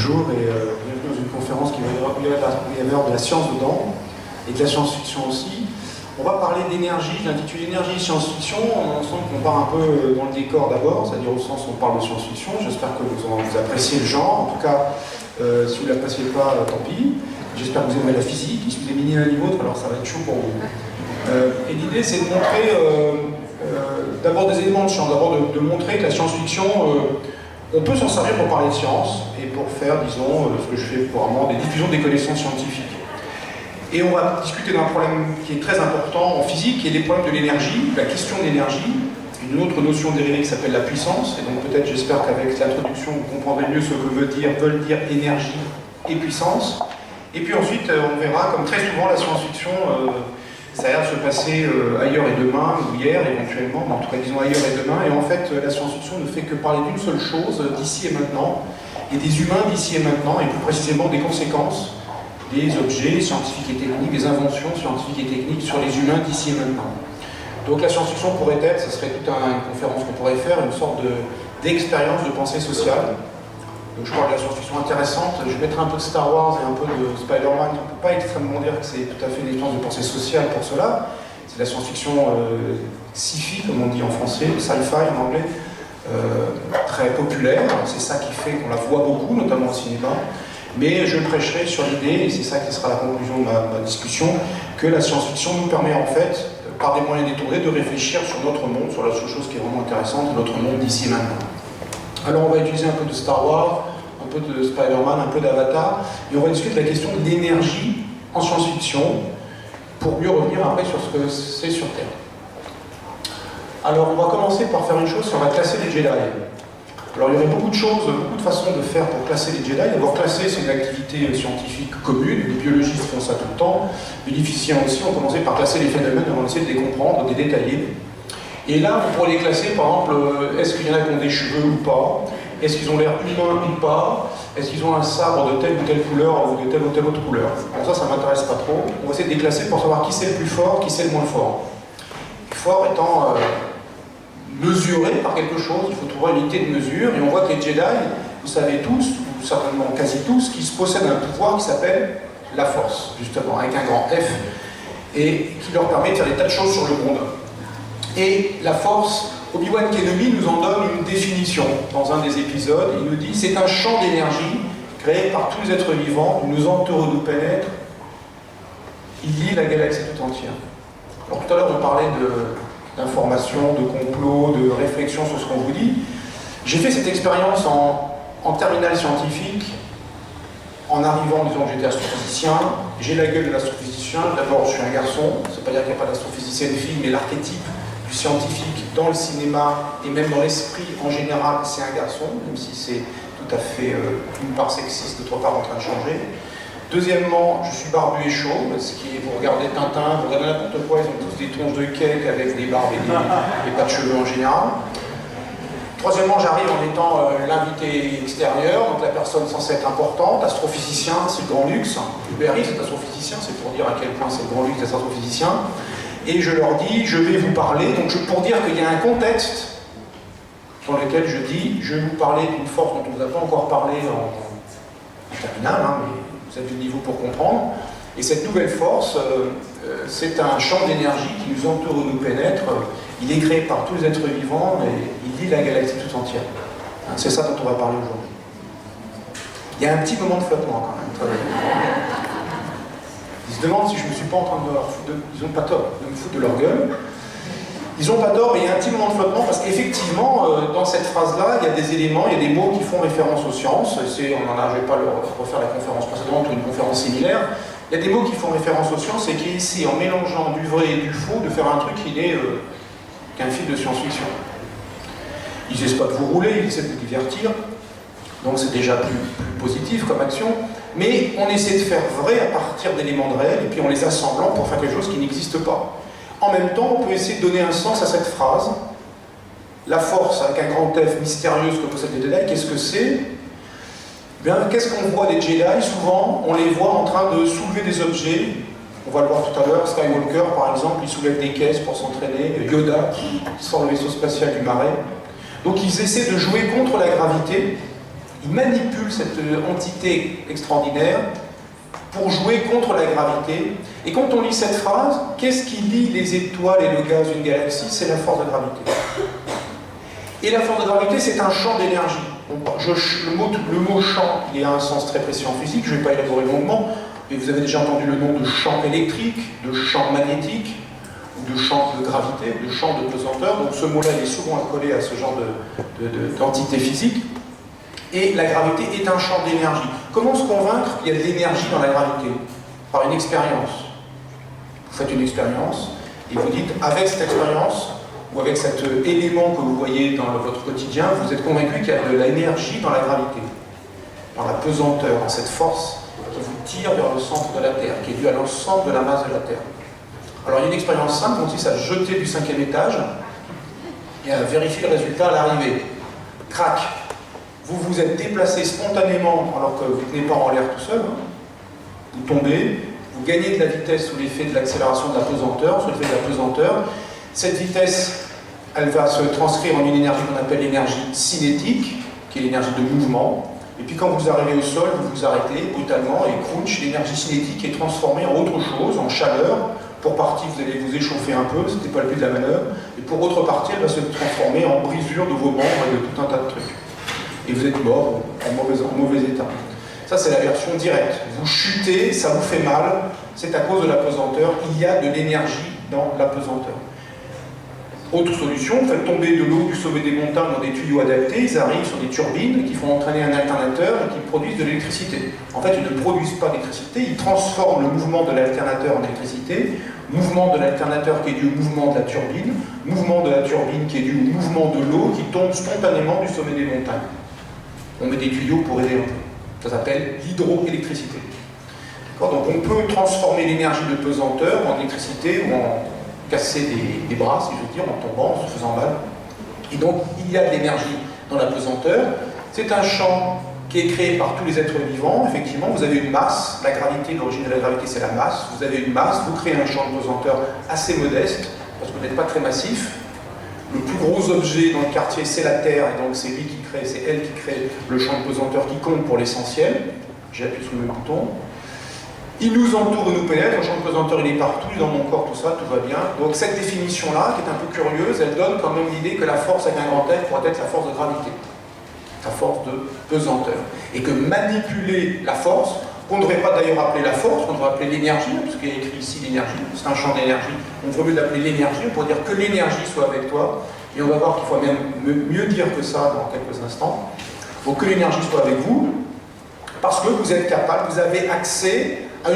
Bonjour et bienvenue dans une conférence qui va y avoir de la science dedans et de la science-fiction aussi. On va parler d'énergie, je l'intitule énergie science-fiction. On semble qu'on part un peu dans le décor d'abord, c'est-à-dire au sens où on parle de science-fiction. J'espère que vous appréciez le genre. En tout cas, si vous ne l'appréciez pas, tant pis. J'espère que vous aimez la physique. Si vous aimez ni l'un ni l'autre, alors ça va être chaud pour vous. Et l'idée, c'est de montrer d'abord des éléments de science, d'abord de montrer que la science-fiction, on peut s'en servir pour parler de science et pour faire, disons, ce que je fais couramment, des diffusions des connaissances scientifiques. Et on va discuter d'un problème qui est très important en physique, qui est des problèmes de l'énergie, la question de l'énergie, une autre notion dérivée qui s'appelle la puissance. Et donc peut-être, j'espère qu'avec l'introduction, vous comprendrez mieux ce que veulent dire énergie et puissance. Et puis ensuite, on verra, comme très souvent, la science-fiction, ça a l'air de se passer ailleurs et demain, ou hier éventuellement, mais en tout cas disons ailleurs et demain. Et en fait, la science-fiction ne fait que parler d'une seule chose, d'ici et maintenant, et des humains d'ici et maintenant, et plus précisément des conséquences des objets scientifiques et techniques, des inventions scientifiques et techniques sur les humains d'ici et maintenant. Donc la science-fiction pourrait être, ce serait toute une conférence qu'on pourrait faire, une sorte d'expérience de pensée sociale. Donc je crois que la science-fiction intéressante, je mettrai un peu de Star Wars et un peu de Spider-Man. On ne peut pas extrêmement dire que c'est tout à fait une expérience de pensée sociale pour cela. C'est la science-fiction sci-fi, comme on dit en français, sci-fi en anglais, très populaire. C'est ça qui fait qu'on la voit beaucoup, notamment au cinéma. Mais je prêcherai sur l'idée, et c'est ça qui sera la conclusion de ma discussion, que la science-fiction nous permet en fait, par des moyens détournés, de réfléchir sur notre monde, sur la seule chose qui est vraiment intéressante, notre monde d'ici et maintenant. Alors on va utiliser un peu de Star Wars, un peu de Spider-Man, un peu d'Avatar, et on va discuter de la question de l'énergie en science-fiction, pour mieux revenir après sur ce que c'est sur Terre. Alors on va commencer par faire une chose, on va classer les Jedi. Alors il y aurait beaucoup de choses, beaucoup de façons de faire pour classer les Jedi. D'abord classer, c'est une activité scientifique commune, les biologistes font ça tout le temps, les physiciens aussi ont commencé par classer les phénomènes, on va essayer de les comprendre, de les détailler. Et là, vous pourrez les classer, par exemple, est-ce qu'il y en a qui ont des cheveux ou pas? Est-ce qu'ils ont l'air humains ou pas? Est-ce qu'ils ont un sabre de telle ou telle couleur ou de telle ou telle autre couleur? Bon, ça ne m'intéresse pas trop. On va essayer de les classer pour savoir qui c'est le plus fort, qui c'est le moins fort. Le fort étant mesuré par quelque chose, il faut trouver une unité de mesure, et on voit que les Jedi, vous savez tous, ou certainement quasi tous, qu'ils possèdent un pouvoir qui s'appelle la force, justement, avec un grand F, et qui leur permet de faire des tas de choses sur le monde. Et la force, Obi-Wan Kenobi nous en donne une définition dans un des épisodes. Il nous dit c'est un champ d'énergie créé par tous les êtres vivants, il nous entoure, nous pénètre, il lie la galaxie tout entière. Alors tout à l'heure on parlait d'informations, de complots, de réflexions sur ce qu'on vous dit. J'ai fait cette expérience en terminale scientifique, en arrivant en disant que j'étais astrophysicien. J'ai la gueule de l'astrophysicien. D'abord je suis un garçon, ça ne veut pas dire qu'il n'y a pas d'astrophysicienne fille, mais l'archétype du scientifique dans le cinéma et même dans l'esprit en général, c'est un garçon, même si c'est tout à fait d'une part sexiste, d'autre part en train de changer. Deuxièmement, je suis barbu et chauve, ce qui est, vous regardez Tintin, vous regardez n'importe quoi, ils ont tous des tronches de cake avec des barbes et pas de cheveux en général. Troisièmement, j'arrive en étant l'invité extérieur, donc la personne censée être importante, astrophysicien, c'est le grand luxe. Hubert Reeves est astrophysicien, c'est pour dire à quel point c'est le grand luxe d'être astrophysicien. Et je leur dis, je vais vous parler, donc pour dire qu'il y a un contexte dans lequel je dis, je vais vous parler d'une force dont on ne vous a pas encore parlé en terminale, hein, mais vous avez du niveau pour comprendre. Et cette nouvelle force, c'est un champ d'énergie qui nous entoure et nous pénètre. Il est créé par tous les êtres vivants et il lie la galaxie tout entière. C'est ça dont on va parler aujourd'hui. Il y a un petit moment de flottement quand même. Ils se demandent si je ne me suis pas en train de leur foutre ils n'ont pas tort de me foutre de leur gueule. Ils n'ont pas tort, mais il y a un petit moment de flottement parce qu'effectivement, dans cette phrase-là, il y a des éléments, il y a des mots qui font référence aux sciences. Je ne vais pas refaire la conférence précédente ou une conférence similaire. Il y a des mots qui font référence aux sciences et qui essaient, en mélangeant du vrai et du faux, de faire un truc qui n'est qu'un film de science-fiction. Ils n'essaient pas de vous rouler, ils essaient de vous divertir. Donc c'est déjà plus positif comme action. Mais on essaie de faire vrai à partir d'éléments de réel et puis en les assemblant pour faire quelque chose qui n'existe pas. En même temps, on peut essayer de donner un sens à cette phrase. La force, avec un grand F mystérieuse que possèdent les Jedi, qu'est-ce que c'est? Bien, qu'est-ce qu'on voit des Jedi? Souvent, on les voit en train de soulever des objets. On va le voir tout à l'heure, Skywalker par exemple, il soulève des caisses pour s'entraîner. Yoda, qui sort le vaisseau spatial du marais. Donc ils essaient de jouer contre la gravité. Il manipule cette entité extraordinaire pour jouer contre la gravité. Et quand on lit cette phrase, qu'est-ce qui lie les étoiles et le gaz d'une galaxie? C'est la force de gravité. Et la force de gravité, c'est un champ d'énergie. Le mot champ, il a un sens très précis en physique, je ne vais pas élaborer longuement, mais vous avez déjà entendu le nom de champ électrique, de champ magnétique, ou de champ de gravité, de champ de pesanteur. Donc ce mot-là, il est souvent accolé à ce genre d'entité physique. Et la gravité est un champ d'énergie. Comment se convaincre qu'il y a de l'énergie dans la gravité? Par une expérience. Vous faites une expérience et vous dites, avec cette expérience, ou avec cet élément que vous voyez dans votre quotidien, vous êtes convaincu qu'il y a de l'énergie dans la gravité, dans la pesanteur, dans cette force qui vous tire vers le centre de la Terre, qui est due à l'ensemble de la masse de la Terre. Alors il y a une expérience simple, on consiste à jeter du 5e étage et à vérifier le résultat à l'arrivée. Crac! Vous vous êtes déplacé spontanément alors que vous ne tenez pas en l'air tout seul, hein. Vous tombez, vous gagnez de la vitesse sous l'effet de l'accélération de la pesanteur, sous l'effet de la pesanteur. Cette vitesse, elle va se transcrire en une énergie qu'on appelle l'énergie cinétique, qui est l'énergie de mouvement. Et puis quand vous arrivez au sol, vous vous arrêtez brutalement et crunch, l'énergie cinétique est transformée en autre chose, en chaleur. Pour partie, vous allez vous échauffer un peu, c'était pas le but de la manœuvre. Et pour autre partie, elle va se transformer en brisure de vos membres et de tout un tas de trucs. Et vous êtes mort en mauvais état. Ça, c'est la version directe. Vous chutez, ça vous fait mal, c'est à cause de la pesanteur. Il y a de l'énergie dans la pesanteur. Autre solution, vous faites tomber de l'eau du sommet des montagnes dans des tuyaux adaptés, ils arrivent sur des turbines qui font entraîner un alternateur et qui produisent de l'électricité. En fait, ils ne produisent pas d'électricité, ils transforment le mouvement de l'alternateur en électricité, mouvement de l'alternateur qui est dû au mouvement de la turbine, mouvement de la turbine qui est dû au mouvement de l'eau qui tombe spontanément du sommet des montagnes. On met des tuyaux pour aider un peu. Ça s'appelle l'hydroélectricité. Donc on peut transformer l'énergie de pesanteur en électricité ou en casser des bras, si je veux dire, en tombant, en se faisant mal. Et donc il y a de l'énergie dans la pesanteur. C'est un champ qui est créé par tous les êtres vivants. Effectivement, vous avez une masse. La gravité, l'origine de la gravité, c'est la masse. Vous avez une masse, vous créez un champ de pesanteur assez modeste, parce que vous n'êtes pas très massif. Le plus gros objet dans le quartier, c'est la Terre, et donc c'est lui qui crée, c'est elle qui crée le champ de pesanteur qui compte pour l'essentiel. J'ai appuyé sur le bouton. Il nous entoure et nous pénètre, le champ de pesanteur il est partout, il est dans mon corps, tout ça, tout va bien. Donc cette définition-là, qui est un peu curieuse, elle donne quand même l'idée que la force avec un grand F pourrait être la force de gravité, la force de pesanteur. Et que manipuler la force, qu'on ne devrait pas d'ailleurs appeler la force, qu'on devrait appeler l'énergie, parce qu'il y a écrit ici l'énergie, c'est un champ d'énergie, on devrait mieux l'appeler l'énergie, on pourrait dire que l'énergie soit avec toi, et on va voir qu'il faut même mieux dire que ça dans quelques instants. Il faut que l'énergie soit avec vous, parce que vous êtes capable, vous avez accès à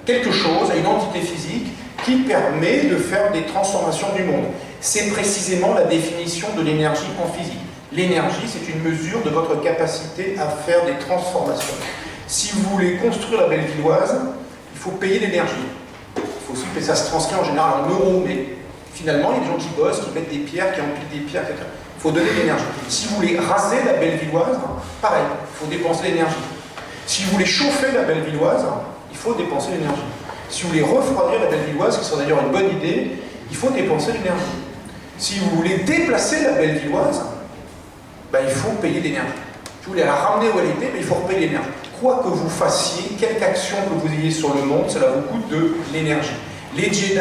quelque chose, à une entité physique qui permet de faire des transformations du monde. C'est précisément la définition de l'énergie en physique. L'énergie, c'est une mesure de votre capacité à faire des transformations. Si vous voulez construire la Bellevilloise, il faut payer l'énergie. Il faut aussi payer, ça se transcrit en général en euros, mais finalement, il y a des gens qui bossent, qui mettent des pierres, qui empilent des pierres, etc. Il faut donner de l'énergie. Si vous voulez raser la Bellevilloise, pareil, il faut dépenser l'énergie. Si vous voulez chauffer la Bellevilloise, il faut dépenser l'énergie. Si vous voulez refroidir la Bellevilloise, qui serait d'ailleurs une bonne idée, il faut dépenser l'énergie. Si vous voulez déplacer la Bellevilloise, ben, il faut payer l'énergie. Si vous voulez la ramener où elle était, ben, il faut repayer l'énergie. Quoi que vous fassiez, quelque action que vous ayez sur le monde, cela vous coûte de l'énergie. Les Jedi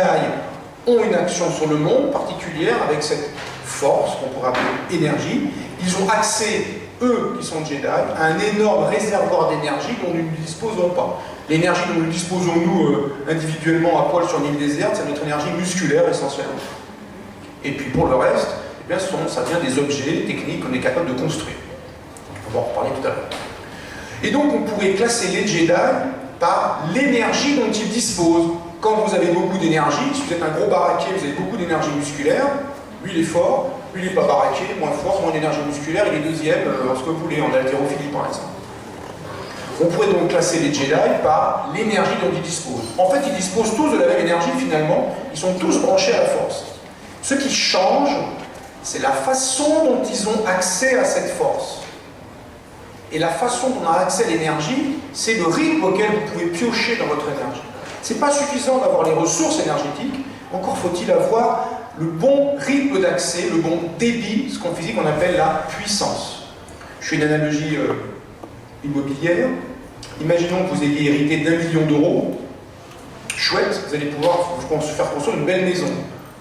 ont une action sur le monde particulière avec cette force qu'on pourrait appeler énergie. Ils ont accès, eux qui sont Jedi, à un énorme réservoir d'énergie dont nous ne disposons pas. L'énergie dont nous disposons, nous, individuellement, à poil sur une île déserte, c'est notre énergie musculaire essentiellement. Et puis pour le reste, eh bien, ça vient des objets, des techniques qu'on est capable de construire. On va en reparler tout à l'heure. Et donc on pourrait classer les Jedi par l'énergie dont ils disposent. Quand vous avez beaucoup d'énergie, si vous êtes un gros baraquet, vous avez beaucoup d'énergie musculaire, lui il est fort, lui il n'est pas baraqué, moins fort, moins d'énergie musculaire, il est deuxième, en ce que vous voulez, en haltérophilie par exemple. On pourrait donc classer les Jedi par l'énergie dont ils disposent. En fait, ils disposent tous de la même énergie finalement, ils sont tous branchés à la force. Ce qui change, c'est la façon dont ils ont accès à cette force. Et la façon dont on a accès à l'énergie, c'est le rythme auquel vous pouvez piocher dans votre énergie. Ce n'est pas suffisant d'avoir les ressources énergétiques, encore faut-il avoir le bon rythme d'accès, le bon débit, ce qu'en physique on appelle la puissance. Je fais une analogie immobilière. Imaginons que vous ayez hérité d'1 million d'euros. Chouette, vous allez pouvoir faire construire une belle maison.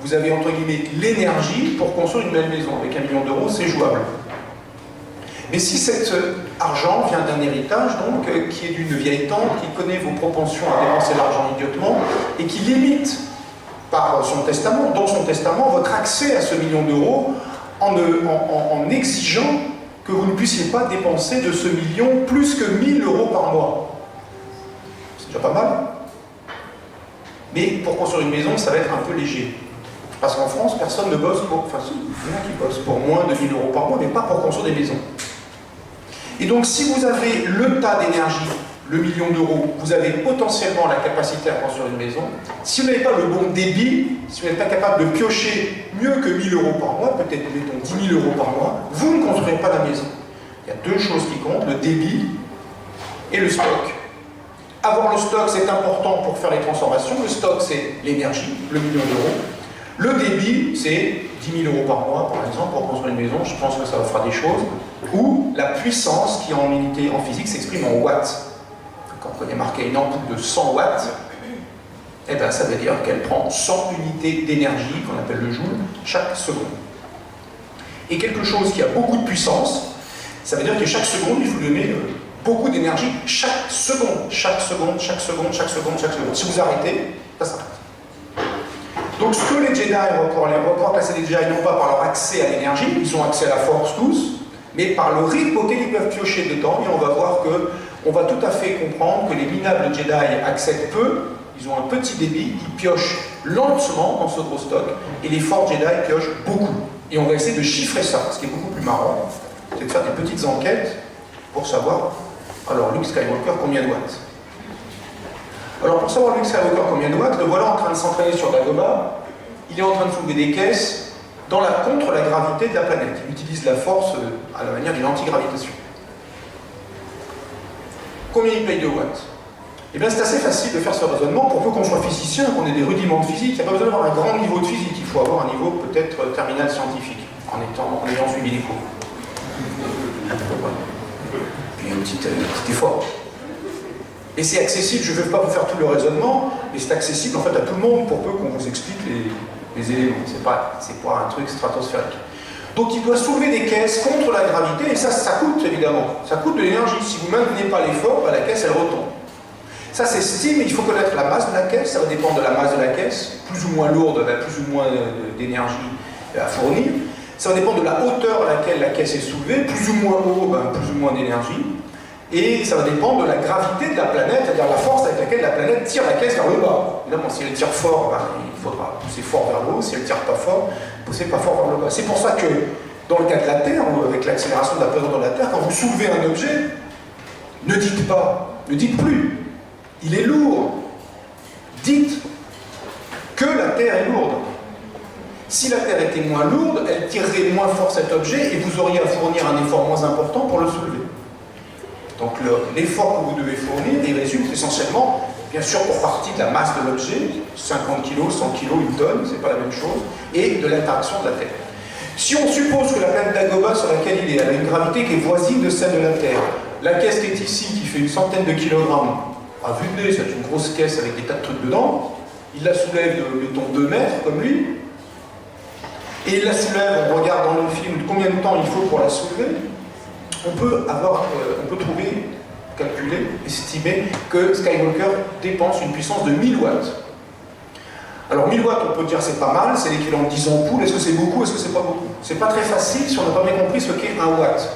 Vous avez entre guillemets l'énergie pour construire une belle maison. Avec 1 million d'euros, c'est jouable. Mais si cet argent vient d'un héritage, donc, qui est d'une vieille tante, qui connaît vos propensions à dépenser l'argent idiotement, et qui limite par son testament, dans son testament, votre accès à ce million d'euros en exigeant que vous ne puissiez pas dépenser de ce million plus que 1 000 euros par mois. C'est déjà pas mal. Mais pour construire une maison, ça va être un peu léger. Parce qu'en France, personne ne bosse pour... Enfin, si, il y en a qui bossent pour moins de 1 000 euros par mois, mais pas pour construire des maisons. Et donc, si vous avez le tas d'énergie, le million d'euros, vous avez potentiellement la capacité à construire une maison. Si vous n'avez pas le bon débit, si vous n'êtes pas capable de piocher mieux que 1 000 euros par mois, peut-être mettons 10 000 euros par mois, vous ne construirez pas la maison. Il y a deux choses qui comptent, le débit et le stock. Avoir le stock, c'est important pour faire les transformations. Le stock, c'est l'énergie, le million d'euros. Le débit, c'est 10 000 euros par mois, par exemple, pour construire une maison. Je pense que ça vous fera des choses. Ou la puissance qui, en unité, en physique, s'exprime en watts. Quand on est marqué une ampoule de 100 watts, eh ben, ça veut dire qu'elle prend 100 unités d'énergie, qu'on appelle le joule, chaque seconde. Et quelque chose qui a beaucoup de puissance, ça veut dire que chaque seconde, il faut donner beaucoup d'énergie, chaque seconde, chaque seconde, chaque seconde, chaque seconde, chaque seconde. Si vous arrêtez, ça s'arrête. Donc ce que les Jedi, on va pouvoir passer les Jedi non pas par leur accès à l'énergie, ils ont accès à la force tous, mais par le rythme auquel ils peuvent piocher dedans, et on va voir que on va tout à fait comprendre que les minables Jedi accèdent peu, ils ont un petit débit, ils piochent lentement dans ce gros stock, et les forts Jedi piochent beaucoup. Et on va essayer de chiffrer ça. Ce qui est beaucoup plus marrant, c'est de faire des petites enquêtes pour savoir, alors Luke Skywalker, combien de watts? Alors pour savoir Luke Skywalker combien de watts, le voilà en train de s'entraîner sur Dagobah, il est en train de soulever des caisses contre la gravité de la planète. Il utilise la force à la manière d'une antigravitation. Combien il paye de watts? Eh bien c'est assez facile de faire ce raisonnement pour peu qu'on soit physicien, qu'on ait des rudiments de physique. Il n'y a pas besoin d'avoir un grand niveau de physique, il faut avoir un niveau peut-être terminal scientifique, en ayant suivi les cours. Puis un petit effort. Et c'est accessible, je ne vais pas vous faire tout le raisonnement, mais c'est accessible en fait à tout le monde pour peu qu'on vous explique les éléments. C'est pas un truc stratosphérique. Donc il doit soulever des caisses contre la gravité, et ça coûte évidemment. Ça coûte de l'énergie. Si vous ne maintenez pas l'effort, la caisse elle retombe. Ça s'estime, il faut connaître la masse de la caisse, ça va dépendre de la masse de la caisse, plus ou moins lourde, plus ou moins d'énergie à fournir. Ça va dépendre de la hauteur à laquelle la caisse est soulevée, plus ou moins haut, plus ou moins d'énergie. Et ça va dépendre de la gravité de la planète, c'est-à-dire la force avec laquelle la planète tire la caisse vers le bas. Évidemment, si elle tire fort, il faudra pousser fort vers le haut. Si elle tire pas fort, poussez pas fort vers le bas. C'est pour ça que, dans le cas de la Terre, avec l'accélération de la présence de la Terre, quand vous soulevez un objet, ne dites plus, il est lourd. Dites que la Terre est lourde. Si la Terre était moins lourde, elle tirerait moins fort cet objet et vous auriez à fournir un effort moins important pour le soulever. Donc l'effort que vous devez fournir, il résulte essentiellement, bien sûr pour partie de la masse de l'objet, 50 kg, 100 kg, une tonne, c'est pas la même chose, et de l'interaction de la Terre. Si on suppose que la planète Dagobah sur laquelle il est, elle a une gravité qui est voisine de celle de la Terre, la caisse qui est ici, qui fait une centaine de kilogrammes, à vue de nez, c'est une grosse caisse avec des tas de trucs dedans, il la soulève de, mettons, 2 mètres, comme lui, et il la soulève, on regarde dans le film combien de temps il faut pour la soulever, on peut trouver, calculer, estimer que Skywalker dépense une puissance de 1000 watts. Alors 1000 watts, on peut dire c'est pas mal, c'est l'équivalent de 10 ampoules, est-ce que c'est beaucoup, est-ce que c'est pas beaucoup? C'est pas très facile si on n'a pas bien compris ce qu'est 1 watt.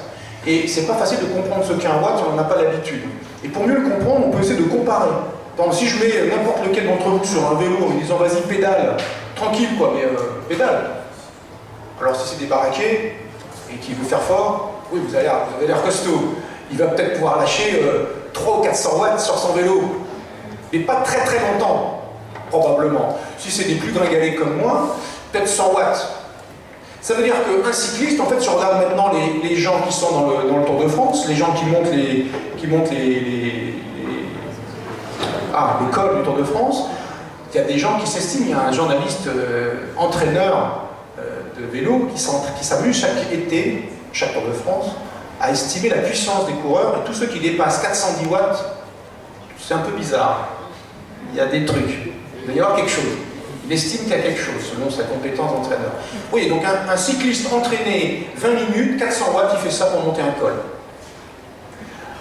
Et c'est pas facile de comprendre ce qu'est 1 watt si on n'en a pas l'habitude. Et pour mieux le comprendre, on peut essayer de comparer. Donc si je mets n'importe lequel d'entre vous sur un vélo en disant vas-y pédale, tranquille quoi, mais pédale. Alors si c'est des baraquets et qu'il veut faire fort, oui vous avez l'air costaud. Il va peut-être pouvoir lâcher 300 ou 400 watts sur son vélo. Mais pas très très longtemps, probablement. Si c'est des plus gringalés comme moi, peut-être 100 watts. Ça veut dire qu'un cycliste, en fait, si on regarde maintenant les gens qui sont dans le Tour de France, les gens qui montent les cols du Tour de France, il y a des gens qui s'estiment, il y a un journaliste entraîneur de vélo qui s'amuse chaque été, chaque Tour de France, à estimer la puissance des coureurs, et tous ceux qui dépassent 410 watts, c'est un peu bizarre. Il y a des trucs. Il va y avoir quelque chose. Il estime qu'il y a quelque chose, selon sa compétence d'entraîneur. Oui, donc un cycliste entraîné 20 minutes, 400 watts, il fait ça pour monter un col.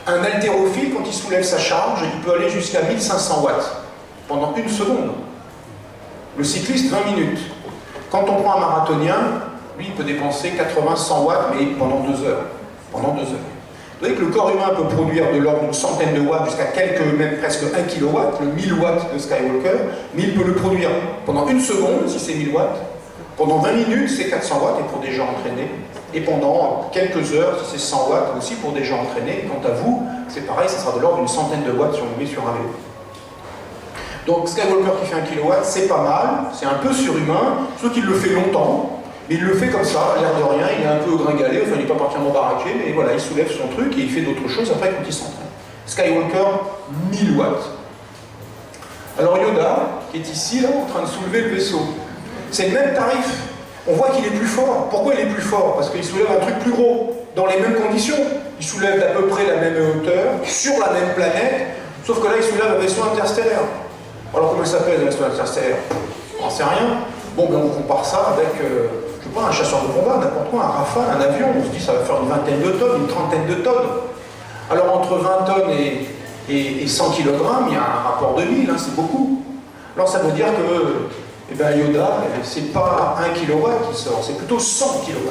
Un haltérophile, quand il soulève sa charge, il peut aller jusqu'à 1500 watts, pendant 1 seconde. Le cycliste, 20 minutes. Quand on prend un marathonien, lui, il peut dépenser 80-100 watts, mais pendant 2 heures. Pendant 2 heures. Vous voyez que le corps humain peut produire de l'ordre d'une centaine de watts jusqu'à quelques, même presque 1 kW, le 1000 watts de Skywalker, mais il peut le produire pendant 1 seconde, si c'est 1000 watts, pendant 20 minutes, c'est 400 watts, et pour des gens entraînés, et pendant quelques heures, si c'est 100 watts, aussi pour des gens entraînés, et quant à vous, c'est pareil, ça sera de l'ordre d'une centaine de watts si on le met sur un vélo. Donc Skywalker qui fait 1 kW, c'est pas mal, c'est un peu surhumain, sauf qu'il le fait longtemps, mais il le fait comme ça, à l'air de rien, il est un peu gringalé, enfin il n'est pas particulièrement baraqué, mais voilà, il soulève son truc et il fait d'autres choses après quand il s'entraîne. Skywalker, 1000 watts. Alors Yoda, qui est ici, là, en train de soulever le vaisseau, c'est le même tarif. On voit qu'il est plus fort. Pourquoi il est plus fort? Parce qu'il soulève un truc plus gros, dans les mêmes conditions. Il soulève d'à peu près la même hauteur, sur la même planète, sauf que là, il soulève un vaisseau interstellaire. Alors comment il s'appelle, le vaisseau interstellaire? On n'en sait rien. Bon, ben on compare ça avec, je sais pas, un chasseur de combat, n'importe quoi, un Rafale, un avion. On se dit ça va faire une vingtaine de tonnes, une trentaine de tonnes. Alors entre 20 tonnes et 100 kg, il y a un rapport de 1000, hein, c'est beaucoup. Alors ça veut dire que eh ben Yoda, c'est pas 1 kW qui sort, c'est plutôt 100 kW.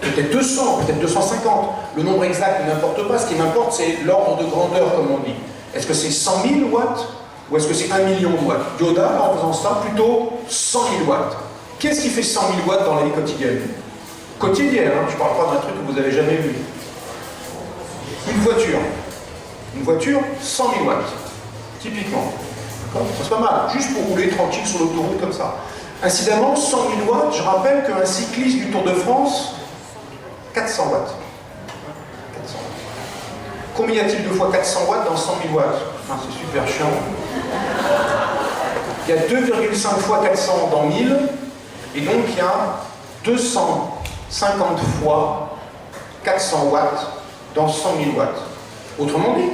Peut-être 200, peut-être 250. Le nombre exact n'importe pas, ce qui m'importe c'est l'ordre de grandeur, comme on dit. Est-ce que c'est 100 000 watts ou est-ce que c'est 1 million de watts? Yoda, en faisant ça, plutôt 100 000 watts. Qu'est-ce qui fait 100 000 watts dans la vie quotidienne? Quotidienne, hein, je ne parle pas d'un truc que vous n'avez jamais vu. Une voiture. Une voiture, 100 000 watts. Typiquement. C'est pas mal, juste pour rouler tranquille sur l'autoroute comme ça. Incidemment, 100 000 watts, je rappelle qu'un cycliste du Tour de France, 400 watts. 400 watts. Combien y a-t-il de fois 400 watts dans 100 000 watts? Ah, c'est super chiant. Il y a 2,5 fois 400 dans 1000, et donc il y a 250 fois 400 watts dans 100 000 watts. Autrement dit,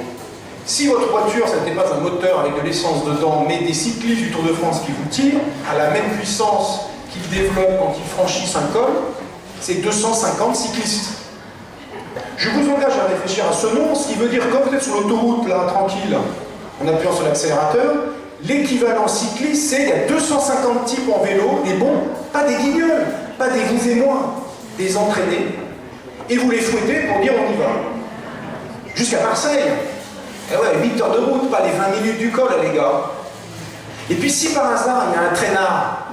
si votre voiture, ça n'était pas un moteur avec de l'essence dedans, mais des cyclistes du Tour de France qui vous tirent, à la même puissance qu'ils développent quand ils franchissent un col, c'est 250 cyclistes. Je vous engage à réfléchir à ce nom, ce qui veut dire que quand vous êtes sur l'autoroute, là, tranquille, en appuyant sur l'accélérateur, l'équivalent cycliste, c'est il y a 250 types en vélo, des bons, pas des guignols, pas des vous et moi, des entraînés, et vous les fouettez pour dire on y va. Jusqu'à Marseille. Eh ouais, 8 heures de route, pas les 20 minutes du col, les gars. Et puis si par hasard, il y a un traînard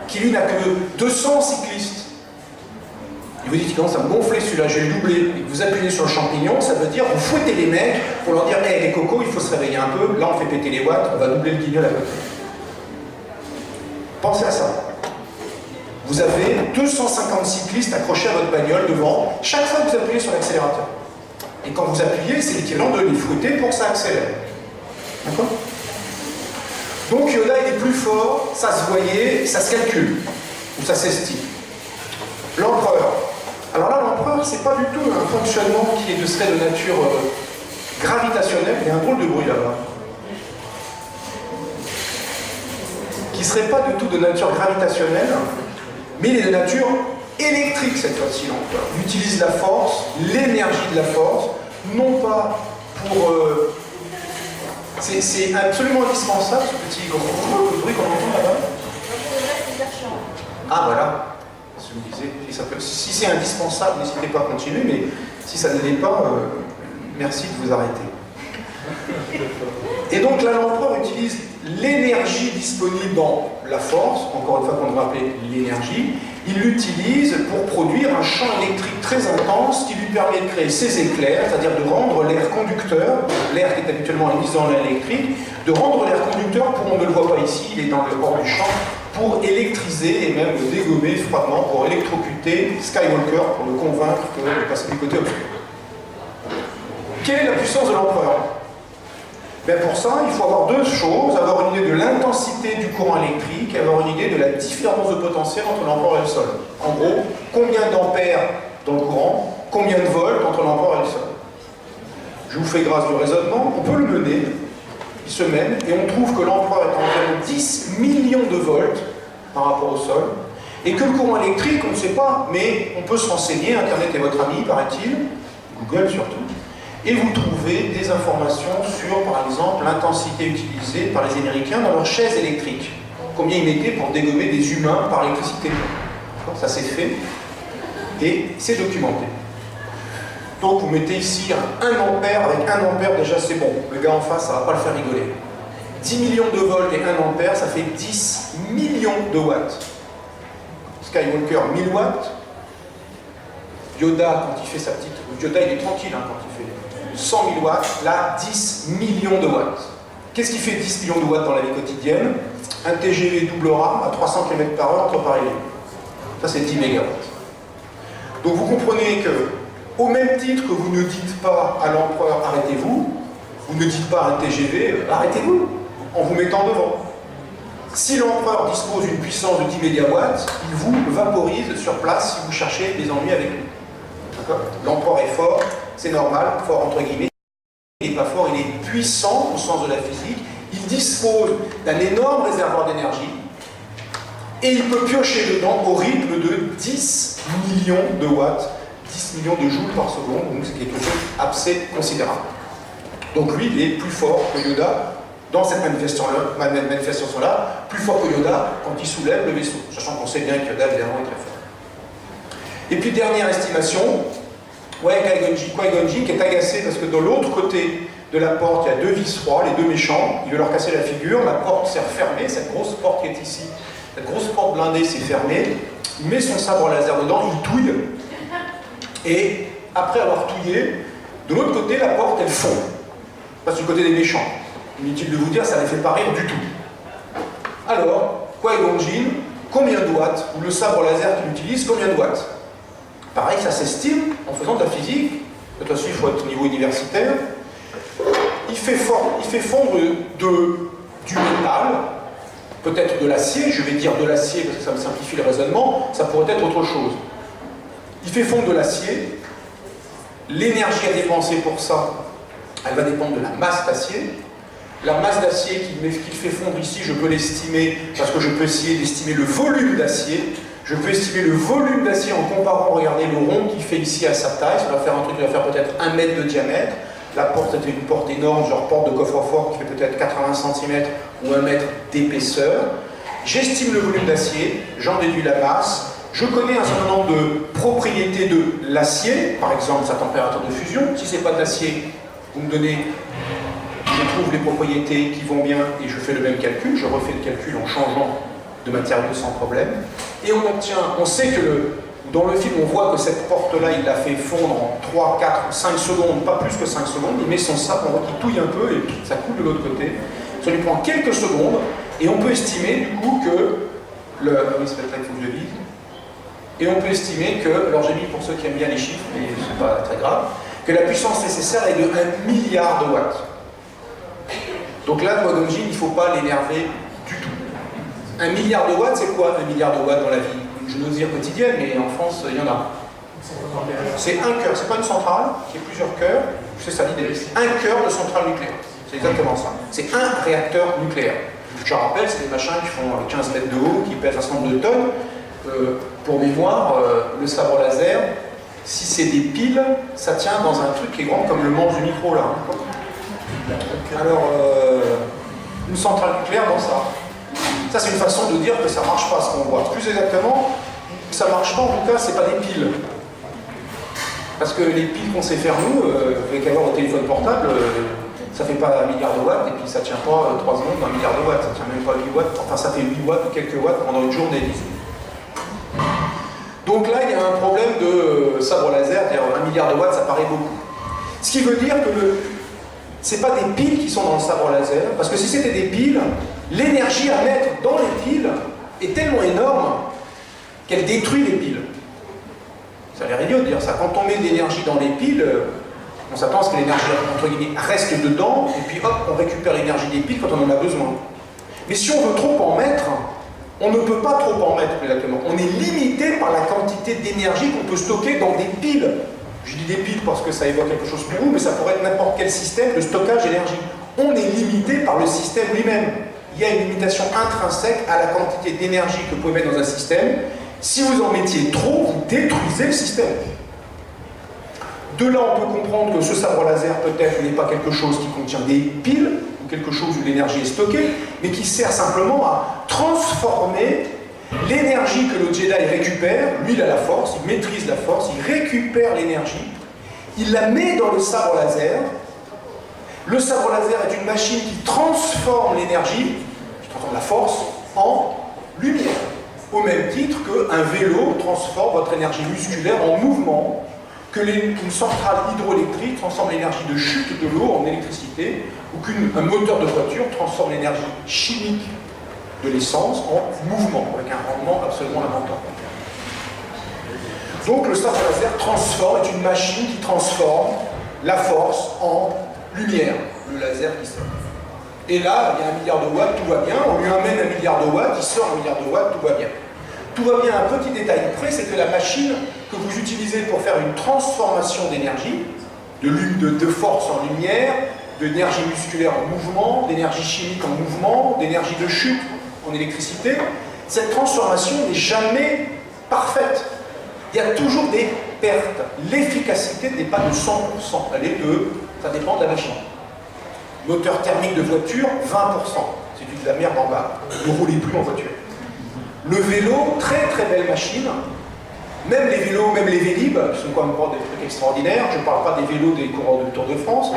qui lui n'a que 200 cyclistes, il vous dit qu'il commence à me gonfler celui-là, je vais le doubler, et que vous appuyez sur le champignon, ça veut dire vous fouettez les mecs pour leur dire hé les cocos, il faut se réveiller un peu, là on fait péter les watts, on va doubler le guignol à côté. Pensez à ça. Vous avez 250 cyclistes accrochés à votre bagnole devant, chaque fois que vous appuyez sur l'accélérateur. Et quand vous appuyez, c'est l'équivalent de les fouetter pour que ça accélère. D'accord? Donc Yoda, il est plus fort, ça se voyait, ça se calcule, ou ça s'estime. L'empereur. Alors là, l'empereur, c'est pas du tout un fonctionnement qui serait de nature gravitationnelle, il y a un drôle de bruit là-bas. Qui serait pas du tout de nature gravitationnelle, mais il est de nature électrique cette fois-ci, l'empereur. Il utilise la force, l'énergie de la force, non pas pour... c'est absolument indispensable ce petit bruit qu'on entend là-bas. Ah voilà, je vous disais, si c'est indispensable, n'hésitez pas à continuer, mais si ça ne l'est pas, merci de vous arrêter. Et donc là, l'empereur utilise l'énergie disponible dans la force, encore une fois qu'on devrait appeler l'énergie, il l'utilise pour produire un champ électrique très intense qui lui permet de créer ses éclairs, c'est-à-dire de rendre l'air conducteur, l'air qui est habituellement émis dans l'air électrique, de rendre l'air conducteur, pour on ne le voit pas ici, il est dans le hors du champ, pour électriser et même le dégommer froidement, pour électrocuter Skywalker, pour le convaincre de passer du côté obscur. Quelle est la puissance de l'empereur? Ben pour ça, il faut avoir deux choses, avoir une idée de l'intensité du courant électrique et avoir une idée de la différence de potentiel entre l'empereur et le sol. En gros, combien d'ampères dans le courant, combien de volts entre l'empereur et le sol. Je vous fais grâce du raisonnement, on peut le mener, il se mène, et on trouve que l'empereur est à environ 10 millions de volts par rapport au sol, et que le courant électrique, on ne sait pas, mais on peut se renseigner, Internet est votre ami, paraît-il, Google surtout, et vous trouvez des informations sur, par exemple, l'intensité utilisée par les Américains dans leurs chaises électriques. Combien ils mettaient pour dégommer des humains par l'électricité. Ça s'est fait, et c'est documenté. Donc vous mettez ici un 1 ampère, avec 1 ampère déjà c'est bon, le gars en face ça ne va pas le faire rigoler. 10 millions de volts et 1 ampère, ça fait 10 millions de watts. Skywalker 1000 watts, Yoda quand il fait sa petite... Yoda il est tranquille hein, quand il fait 100 000 watts, là 10 millions de watts. Qu'est-ce qui fait 10 millions de watts dans la vie quotidienne? Un TGV double RAM à 300 km/h entre Paris et Lyon. Ça c'est 10 mégawatts. Donc vous comprenez que au même titre que vous ne dites pas à l'empereur « arrêtez-vous », vous ne dites pas à un TGV « arrêtez-vous » en vous mettant devant. Si l'empereur dispose d'une puissance de 10 mégawatts, il vous vaporise sur place si vous cherchez des ennuis avec lui. L'empereur est fort, c'est normal, fort entre guillemets. Il n'est pas fort, il est puissant au sens de la physique. Il dispose d'un énorme réservoir d'énergie et il peut piocher dedans au rythme de 10 millions de watts. 10 millions de joules par seconde, donc c'est quelque chose assez considérable. Donc lui, il est plus fort que Yoda dans cette manifestation-là, plus fort que Yoda quand il soulève le vaisseau, sachant qu'on sait bien que Yoda, évidemment, est très fort. Et puis, dernière estimation, Qui-Gon Jinn qui est agacé parce que de l'autre côté de la porte, il y a 2 vice-rois, les 2 méchants, il veut leur casser la figure, la porte s'est refermée, cette grosse porte qui est ici, cette grosse porte blindée s'est fermée, il met son sabre laser dedans, il touille, et après avoir touillé, de l'autre côté, la porte, elle fond. Parce que du côté des méchants. Inutile de vous dire, ça ne les fait pas rire du tout. Alors, Qui-Gon Jinn, combien de watts? Ou le sabre laser qu'il utilise, combien de watts? Pareil, ça s'estime en faisant de la physique. Cette fois-ci, il faut être au niveau universitaire. Il fait fondre du métal, peut-être de l'acier, je vais dire de l'acier parce que ça me simplifie le raisonnement, ça pourrait être autre chose. Il fait fondre de l'acier, l'énergie à dépenser pour ça, elle va dépendre de la masse d'acier. La masse d'acier qu'il fait fondre ici, je peux l'estimer, parce que je peux essayer d'estimer le volume d'acier. Je peux estimer le volume d'acier en comparant, regardez le rond qu'il fait ici à sa taille, ça va faire un truc qui va faire peut-être 1 mètre de diamètre. La porte était une porte énorme, genre porte de coffre-fort qui fait peut-être 80 cm ou 1 mètre d'épaisseur. J'estime le volume d'acier, j'en déduis la masse. Je connais un certain nombre de propriétés de l'acier, par exemple sa température de fusion. Si ce n'est pas de l'acier, vous me donnez, je trouve les propriétés qui vont bien et je fais le même calcul. Je refais le calcul en changeant de matériau sans problème. Et on obtient, on sait que dans le film, on voit que cette porte-là, il l'a fait fondre en 3, 4, 5 secondes, pas plus que 5 secondes. Il met son sabre, on voit qu'il touille un peu et ça coule de l'autre côté. Ça lui prend quelques secondes et on peut estimer du coup que oui, c'est peut-être là qu'il faut que je vise. Et on peut estimer que, alors j'ai mis pour ceux qui aiment bien les chiffres, mais c'est pas très grave, que la puissance nécessaire est de 1 milliard de watts. Donc là, Qui-Gon Jinn, il ne faut pas l'énerver du tout. 1 milliard de watts, c'est quoi 1 milliard de watts dans la vie? Je n'ose dire quotidienne, mais en France, il y en a. C'est un cœur, c'est pas une centrale, il y a plusieurs cœurs, c'est ça l'idée. Un cœur de centrale nucléaire, c'est exactement ça. C'est un réacteur nucléaire. Je rappelle, c'est des machins qui font 15 mètres de haut, qui pèsent un certain nombre de tonnes. Pour mémoire, le sabre laser, si c'est des piles, ça tient dans un truc qui est grand comme le manche du micro là. Alors, une centrale nucléaire dans ça. Ça, c'est une façon de dire que ça ne marche pas, ce qu'on voit. Plus exactement, ça ne marche pas, en tout cas, c'est pas des piles. Parce que les piles qu'on sait faire, nous, vous pouvez qu'avoir au téléphone portable, ça ne fait pas 1 milliard de watts, et puis ça ne tient pas 3 secondes d'1 milliard de watts, ça ne tient même pas 8 watts, enfin ça fait 8 watts ou quelques watts pendant une journée, disons. Donc là, il y a un problème de sabre laser, c'est-à-dire 1 milliard de watts, ça paraît beaucoup. Ce qui veut dire que ce n'est pas des piles qui sont dans le sabre laser, parce que si c'était des piles, l'énergie à mettre dans les piles est tellement énorme qu'elle détruit les piles. Ça a l'air idiot de dire ça. Quand on met de l'énergie dans les piles, on s'attend à ce que l'énergie, entre guillemets, reste dedans, et puis hop, on récupère l'énergie des piles quand on en a besoin. Mais si on veut trop en mettre, on ne peut pas trop en mettre exactement. On est limité par la quantité d'énergie qu'on peut stocker dans des piles. Je dis des piles parce que ça évoque quelque chose pour vous, mais ça pourrait être n'importe quel système de stockage d'énergie. On est limité par le système lui-même. Il y a une limitation intrinsèque à la quantité d'énergie que vous pouvez mettre dans un système. Si vous en mettiez trop, vous détruisez le système. De là, on peut comprendre que ce sabre laser, peut-être, n'est pas quelque chose qui contient des piles, ou quelque chose où l'énergie est stockée, mais qui sert simplement à transformer l'énergie que le Jedi récupère. Lui, il a la force, il maîtrise la force, il récupère l'énergie, il la met dans le sabre laser. Le sabre laser est une machine qui transforme l'énergie, qui transforme la force, en lumière. Au même titre qu'un vélo transforme votre énergie musculaire en mouvement, qu'une centrale hydroélectrique transforme l'énergie de chute de l'eau en électricité, ou qu'un moteur de voiture transforme l'énergie chimique de l'essence en mouvement, avec un rendement absolument lamentable. Donc le sabre laser est une machine qui transforme la force en lumière, le laser qui sort. Et là, il y a 1 milliard de watts, tout va bien, on lui emmène 1 milliard de watts, il sort 1 milliard de watts, tout va bien. Tout va bien, un petit détail près, c'est que la machine que vous utilisez pour faire une transformation d'énergie, de force en lumière, d'énergie musculaire en mouvement, d'énergie chimique en mouvement, d'énergie de chute en électricité, cette transformation n'est jamais parfaite. Il y a toujours des pertes. L'efficacité n'est pas de 100%, ça dépend de la machine. Moteur thermique de voiture, 20%. C'est de la merde en bas. Ne roulez plus en voiture. Le vélo, très très belle machine. Même les vélos, même les Vélib, qui sont quand même pas des trucs extraordinaires. Je ne parle pas des vélos des coureurs de Tour de France.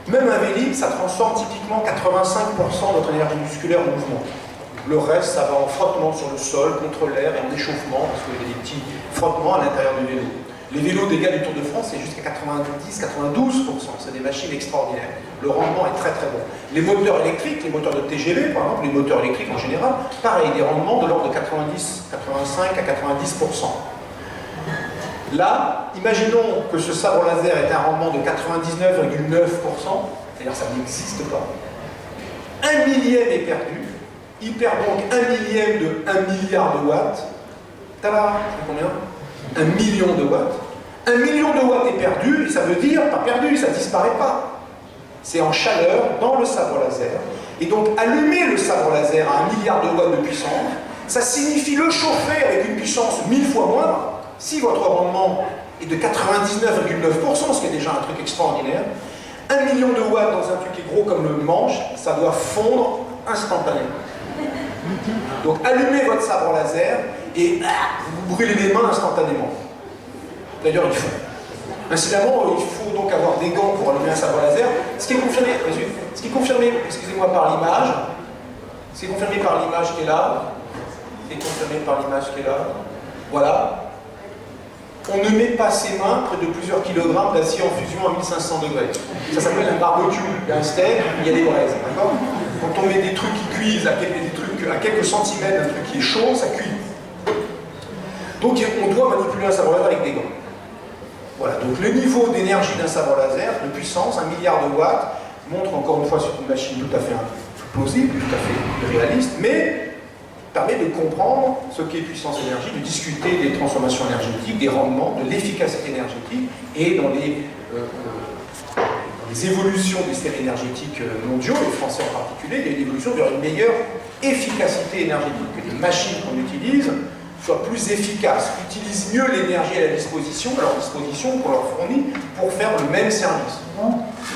Même un Vélib, ça transforme typiquement 85% de notre énergie musculaire en mouvement. Le reste, ça va en frottement sur le sol, contre l'air et en échauffement, parce qu'il y a des petits frottements à l'intérieur du vélo. Les vélos des gars du Tour de France, c'est jusqu'à 90-92%. C'est des machines extraordinaires. Le rendement est très très bon. Les moteurs électriques, les moteurs de TGV, par exemple, les moteurs électriques en général, pareil, des rendements de l'ordre de 85 à 90%. Là, imaginons que ce sabre laser ait un rendement de 99,9%, c'est-à-dire ça n'existe pas. 1 millième est perdu. Il perd donc 1 millième de 1 milliard de watts. Tada, c'est combien? 1 million de watts. 1 million de watts est perdu, ça veut dire, pas perdu, ça ne disparaît pas. C'est en chaleur dans le sabre laser. Et donc, allumer le sabre laser à 1 milliard de watts de puissance, ça signifie le chauffer avec une puissance 1000 fois moindre. Si votre rendement est de 99,9%, ce qui est déjà un truc extraordinaire, 1 million de watts dans un truc qui est gros comme le manche, ça doit fondre instantanément. Donc allumez votre sabre laser et vous brûlez les mains instantanément. D'ailleurs, il faut. Incidemment, il faut donc avoir des gants pour allumer un sabre laser. Ce qui est confirmé, excusez-moi, par l'image, c'est confirmé par l'image qui est là. C'est confirmé par l'image qui est là. Voilà. On ne met pas ses mains près de plusieurs kilogrammes d'acier en fusion à 1500 degrés. Ça s'appelle un barbecue. Il y a un steak, il y a des braises. D'accord ? Quand on met des trucs qui cuisent à quelques centimètres d'un truc qui est chaud, ça cuit. Donc on doit manipuler un sabre laser avec des gants. Voilà, donc le niveau d'énergie d'un sabre laser, de puissance, 1 milliard de watts, montre encore une fois sur une machine tout à fait plausible, tout à fait réaliste, mais permet de comprendre ce qu'est puissance énergie, de discuter des transformations énergétiques, des rendements, de l'efficacité énergétique, et dans les évolutions des systèmes énergétiques mondiaux, les Français en particulier, il y a une évolution vers une meilleure efficacité énergétique, que les machines qu'on utilise soient plus efficaces, utilisent mieux l'énergie à leur disposition, qu'on leur fournit, pour faire le même service.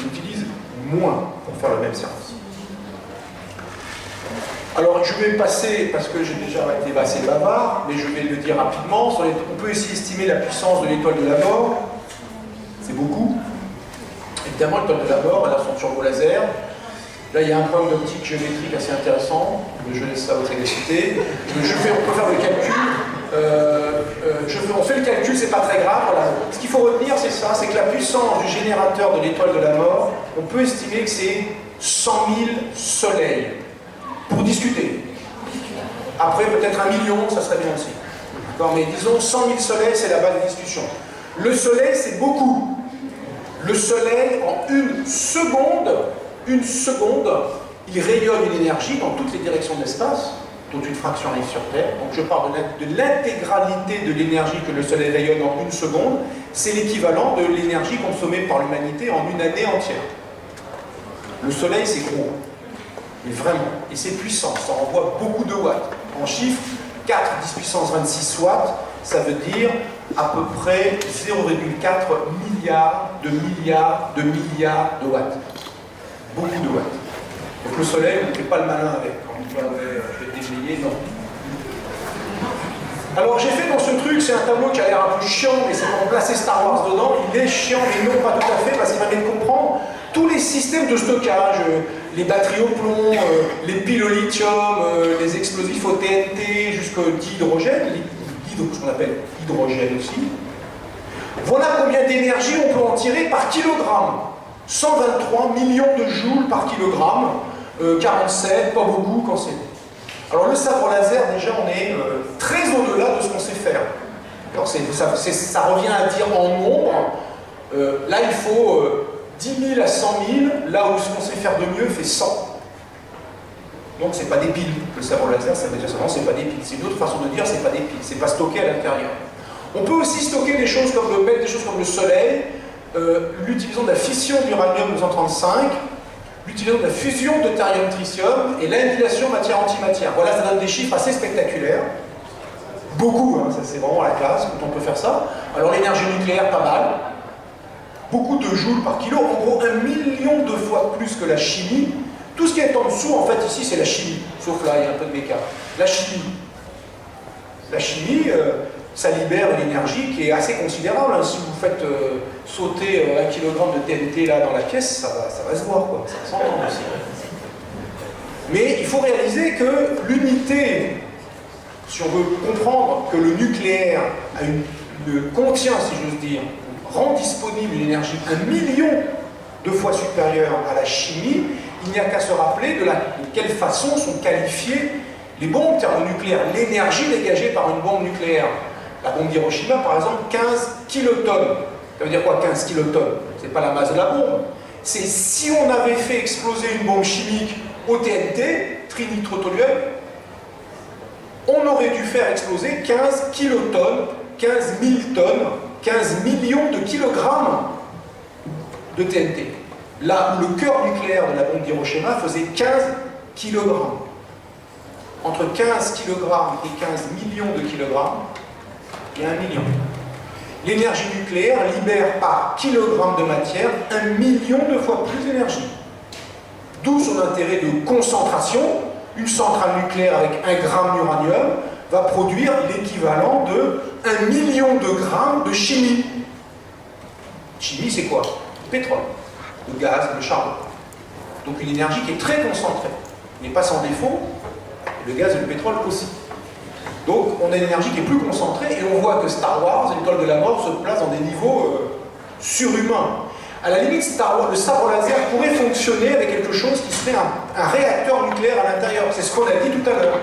Ils utilisent moins pour faire le même service. Alors je vais passer, parce que j'ai déjà été assez bavard, mais je vais le dire rapidement, on peut aussi estimer la puissance de l'étoile de la mort, c'est beaucoup. Évidemment, l'étoile de la mort, elle a son turbo laser. Là, il y a un problème d'optique géométrique assez intéressant, mais je laisse ça aux exercités. On peut faire le calcul. On fait le calcul, c'est pas très grave. Voilà. Ce qu'il faut retenir, c'est ça, c'est que la puissance du générateur de l'étoile de la mort, on peut estimer que c'est 100 000 soleils. Pour discuter. Après, peut-être 1 million, ça serait bien aussi. Mais disons 100 000 soleils, c'est la base de discussion. Le soleil, c'est beaucoup. Le soleil, en une seconde, il rayonne une énergie dans toutes les directions de l'espace. dont une fraction arrive sur Terre. Donc je parle de l'intégralité de l'énergie que le Soleil rayonne en une seconde. C'est l'équivalent de l'énergie consommée par l'humanité en une année entière. Le Soleil, c'est gros. Mais vraiment. Et c'est puissant. Ça envoie beaucoup de watts. En chiffres, 4 10 puissance 26 watts, ça veut dire à peu près 0,4 milliards de milliards de milliards de watts. Beaucoup de watts. Donc le Soleil, on ne fait pas le malin avec. Je vais déveiller, non. Alors j'ai fait dans ce truc, c'est un tableau qui a l'air un peu chiant, mais c'est pour placer Star Wars dedans. Il est chiant, mais non pas tout à fait, parce qu'il permet de comprendre tous les systèmes de stockage, les batteries au plomb, les piles au lithium, les explosifs au TNT, jusqu'au dihydrogène, ce qu'on appelle hydrogène aussi. Voilà combien d'énergie on peut en tirer par kilogramme. 123 millions de joules par kilogramme, 47, pas beaucoup quand c'est... Alors le sabre laser, déjà, on est très au-delà de ce qu'on sait faire. Alors, ça revient à dire en nombre, là il faut 10 000 à 100 000, là où ce qu'on sait faire de mieux fait 100. Donc c'est pas des piles. Le sabre laser, ça veut dire seulement c'est pas des piles. C'est une autre façon de dire c'est pas des piles, c'est pas stocké à l'intérieur. On peut aussi stocker des choses comme mettre des choses comme le soleil, l'utilisation de la fission d'uranium-235, l'utilisation de la fusion deutérium-tritium et l'annihilation matière-antimatière. Voilà, ça donne des chiffres assez spectaculaires. Beaucoup, hein, ça c'est vraiment la classe quand on peut faire ça. Alors l'énergie nucléaire, pas mal. Beaucoup de joules par kilo, en gros 1 million de fois plus que la chimie. Tout ce qui est en dessous, en fait, ici, c'est la chimie. Sauf là, il y a un peu de méca. La chimie. La chimie, ça libère une énergie qui est assez considérable. Hein. Si vous faites sauter 1 kg de TNT là dans la pièce, ça va se voir, quoi. Ça va s'entendre aussi. Mais il faut réaliser que l'unité, si on veut comprendre que le nucléaire contient, si j'ose dire, rend disponible une énergie 1 million de fois supérieure à la chimie, il n'y a qu'à se rappeler de quelle façon sont qualifiées les bombes thermonucléaires, l'énergie dégagée par une bombe nucléaire. La bombe d'Hiroshima, par exemple, 15 kilotonnes. Ça veut dire quoi, 15 kilotonnes? C'est pas la masse de la bombe. C'est si on avait fait exploser une bombe chimique au TNT, trinitrotoluène, on aurait dû faire exploser 15 kilotonnes, 15 000 tonnes, 15 millions de kilogrammes de TNT. Là où le cœur nucléaire de la bombe d'Hiroshima faisait 15 kilogrammes. Entre 15 kilogrammes et 15 millions de kilogrammes, il y a 1 million. L'énergie nucléaire libère par kilogramme de matière 1 million de fois plus d'énergie. D'où son intérêt de concentration. Une centrale nucléaire avec 1 gramme d'uranium va produire l'équivalent de 1 million de grammes de chimie. Chimie, c'est quoi? Le pétrole, le gaz, le charbon. Donc une énergie qui est très concentrée, mais pas sans défaut, le gaz et le pétrole aussi. Donc on a une énergie qui est plus concentrée, et on voit que Star Wars, l'étoile de la mort, se place dans des niveaux surhumains. À la limite, le sabre laser pourrait fonctionner avec quelque chose qui serait un réacteur nucléaire à l'intérieur. C'est ce qu'on a dit tout à l'heure.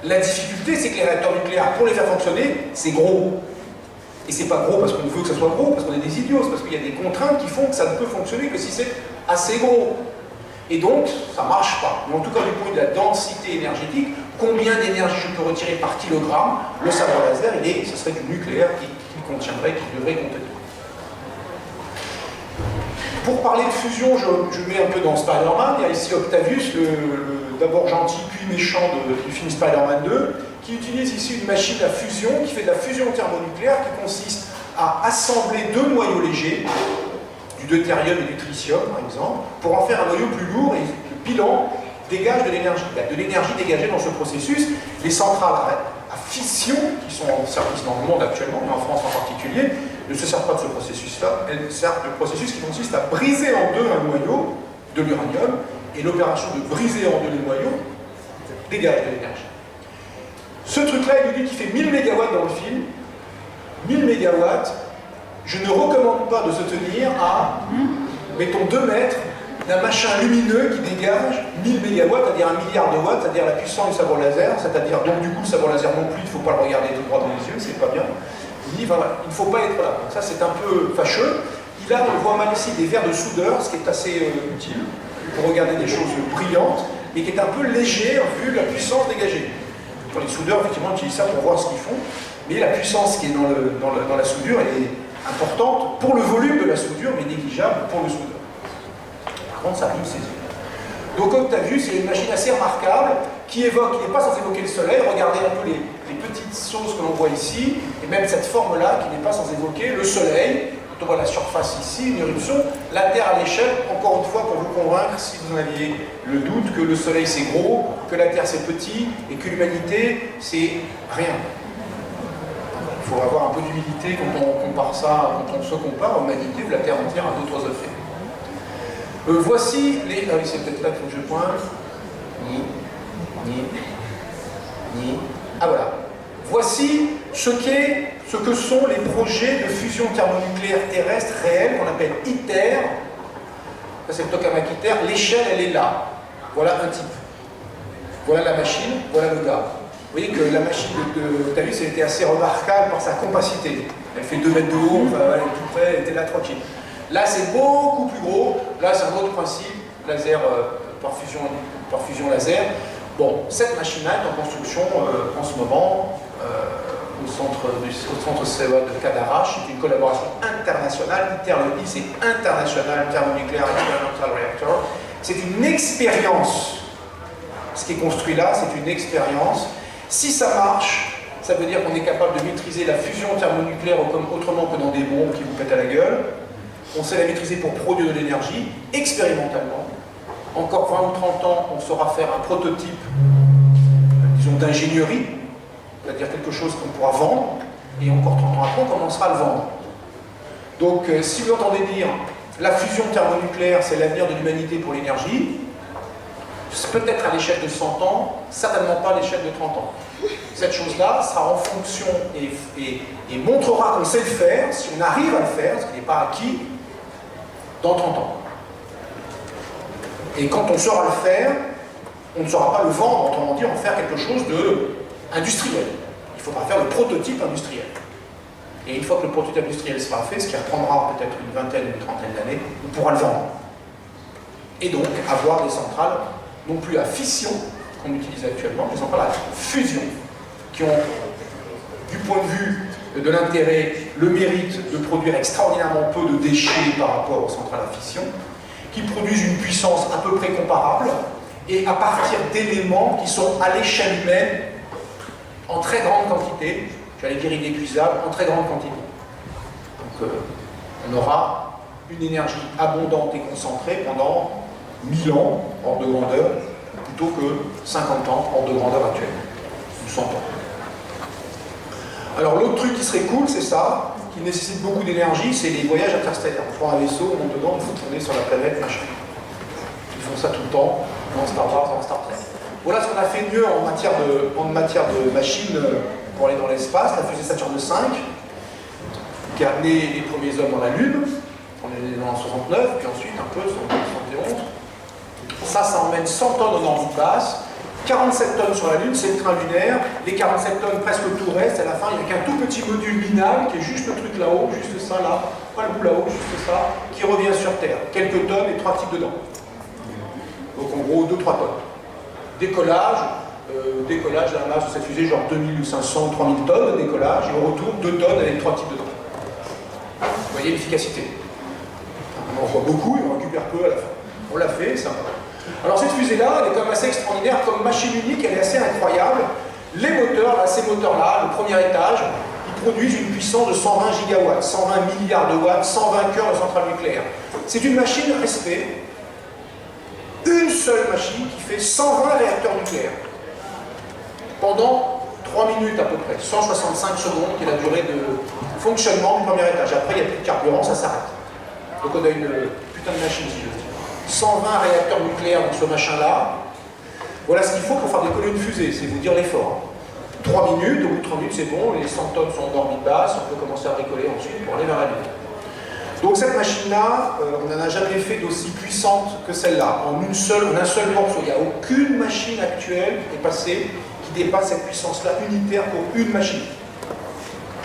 La difficulté, c'est que les réacteurs nucléaires, pour les faire fonctionner, c'est gros. Et c'est pas gros parce qu'on veut que ça soit gros, parce qu'on est des idiots, c'est parce qu'il y a des contraintes qui font que ça ne peut fonctionner que si c'est assez gros. Et donc, ça ne marche pas. Mais en tout cas, du point de vue de la densité énergétique, combien d'énergie je peux retirer par kilogramme, le sabre laser, ce serait du nucléaire qui contiendrait, qui devrait contenir. Pour parler de fusion, je mets un peu dans Spider-Man. Il y a ici Octavius, d'abord gentil puis méchant du film Spider-Man 2, qui utilise ici une machine à fusion, qui fait de la fusion thermonucléaire, qui consiste à assembler 2 noyaux légers, du deutérium et du tritium par exemple, pour en faire un noyau plus lourd, et le bilan dégage de l'énergie. Il y a de l'énergie dégagée dans ce processus. Les centrales à fission, qui sont en service dans le monde actuellement, mais en France en particulier, ne se servent pas de ce processus-là, elles servent du processus qui consiste à briser en deux un noyau de l'uranium, et l'opération de briser en deux les noyaux dégage de l'énergie. Ce truc-là, il nous dit qu'il fait 1000 MW dans le film. 1000 MW, je ne recommande pas de se tenir à, mettons, 2 mètres d'un machin lumineux qui dégage 1000 MW, c'est-à-dire 1 milliard de watts, c'est-à-dire la puissance du sabre laser, c'est-à-dire, donc du coup, le sabre laser non plus, il ne faut pas le regarder tout droit dans les yeux, c'est pas bien. Il dit, voilà, il ne faut pas être là. Donc ça, c'est un peu fâcheux. Il a, on voit mal ici, des verres de soudeur, ce qui est assez utile pour regarder des choses brillantes, mais qui est un peu léger vu la puissance dégagée. les soudeurs, effectivement, utilisent ça pour voir ce qu'ils font, mais la puissance qui est dans la soudure, elle est importante pour le volume de la soudure, mais négligeable pour le soudeur. Par contre, ça rime ses yeux. Donc, comme tu as vu, c'est une machine assez remarquable qui n'est pas censée évoquer le soleil. Regardez un peu les petites choses que l'on voit ici, et même cette forme-là qui n'est pas censée évoquer le soleil. Quand on voit la surface ici, une éruption, la Terre à l'échelle, encore une fois pour vous convaincre, si vous en aviez le doute, que le soleil c'est gros, que la Terre c'est petit, et que l'humanité c'est rien. Il faut avoir un peu d'humilité quand on compare ça, quand on se compare à l'humanité ou la Terre entière à d'autres objets. Voici les... Ah oui, c'est peut-être là qu'il faut que je pointe. Ah voilà. Voici ce que sont les projets de fusion thermonucléaire terrestre réels qu'on appelle ITER. Ça c'est le tokamak ITER. L'échelle, elle est là. Voilà un type. Voilà la machine, voilà le gars. Vous voyez que la machine de Thales, elle était assez remarquable par sa compacité. Elle fait 2 mètres de haut, enfin, elle est tout près, elle était là tranquille. Là, c'est beaucoup plus gros. Là, c'est un autre principe, laser par fusion laser. Bon, cette machine-là est en construction en ce moment au centre CEA de Cadarache. C'est une collaboration internationale. ITER, le I, c'est International Thermonuclear Experimental Reactor. C'est une expérience. Ce qui est construit là, c'est une expérience. Si ça marche, ça veut dire qu'on est capable de maîtriser la fusion thermonucléaire autrement que dans des bombes qui vous pètent à la gueule. On sait la maîtriser pour produire de l'énergie, expérimentalement. Encore 20 ou 30 ans, on saura faire un prototype, disons, d'ingénierie, c'est-à-dire quelque chose qu'on pourra vendre, et encore 30 ans après, on commencera à le vendre. Donc, si vous entendez dire la fusion thermonucléaire, c'est l'avenir de l'humanité pour l'énergie, peut-être à l'échelle de 100 ans, certainement pas à l'échelle de 30 ans. Cette chose-là sera en fonction et montrera qu'on sait le faire, si on arrive à le faire, ce qui n'est pas acquis, dans 30 ans. Et quand on saura le faire, on ne saura pas le vendre, autrement dit, en faire quelque chose d'industriel. Il faudra faire le prototype industriel. Et une fois que le prototype industriel sera fait, ce qui reprendra peut-être une vingtaine ou une trentaine d'années, on pourra le vendre. Et donc avoir des centrales, non plus à fission, qu'on utilise actuellement, mais des centrales à fusion, qui ont, du point de vue de l'intérêt, le mérite de produire extraordinairement peu de déchets par rapport aux centrales à fission, qui produisent une puissance à peu près comparable, et à partir d'éléments qui sont à l'échelle humaine, en très grande quantité, j'allais dire inépuisable, en très grande quantité. Donc on aura une énergie abondante et concentrée pendant 1000 ans, hors de grandeur, plutôt que 50 ans, hors de grandeur actuelle, ou 100 ans. Alors l'autre truc qui serait cool, c'est ça, qui nécessite beaucoup d'énergie, c'est les voyages interstellaires. On prend un vaisseau, on monte dedans, il faut tourner sur la planète, machin. Ils font ça tout le temps, dans Star Wars, dans Star Trek. Voilà ce qu'on a fait mieux en matière de machines pour aller dans l'espace, la fusée Saturne V, qui a amené les premiers hommes dans la Lune, on est dans 69, puis ensuite un peu, 71. Ça emmène 100 tonnes en orbite basse, 47 tonnes sur la Lune, c'est le train lunaire, les 47 tonnes presque tout reste, à la fin il n'y a qu'un tout petit module binal, qui est juste le truc là-haut, juste ça là, pas le bout là-haut, juste ça, qui revient sur Terre. Quelques tonnes et 3 types dedans. Donc en gros 2-3 tonnes. Décollage, la masse de cette fusée, genre 2500 ou 3000 tonnes de décollage, et au retour 2 tonnes avec 3 types dedans. Vous voyez l'efficacité. On en voit beaucoup et on récupère peu à la fin. On l'a fait, ça va. Alors cette fusée-là, elle est quand même assez extraordinaire, comme machine unique, elle est assez incroyable. Les moteurs, là, ces moteurs-là, le premier étage, ils produisent une puissance de 120 gigawatts, 120 milliards de watts, 120 cœurs de centrale nucléaire. C'est une machine respect, une seule machine qui fait 120 réacteurs nucléaires. Pendant 3 minutes à peu près, 165 secondes, qui est la durée de fonctionnement du premier étage. Après, il n'y a plus de carburant, ça s'arrête. Donc on a une putain de machine, si je veux dire. 120 réacteurs nucléaires dans ce machin-là. Voilà ce qu'il faut pour faire décoller une fusée, c'est vous dire l'effort. 3 minutes, au bout de 3 minutes c'est bon, les 100 tonnes sont en orbite basse, on peut commencer à décoller ensuite pour aller vers la Lune. Donc cette machine-là, on n'en a jamais fait d'aussi puissante que celle-là, en un seul morceau. Il n'y a aucune machine actuelle qui est passée qui dépasse cette puissance-là unitaire pour une machine.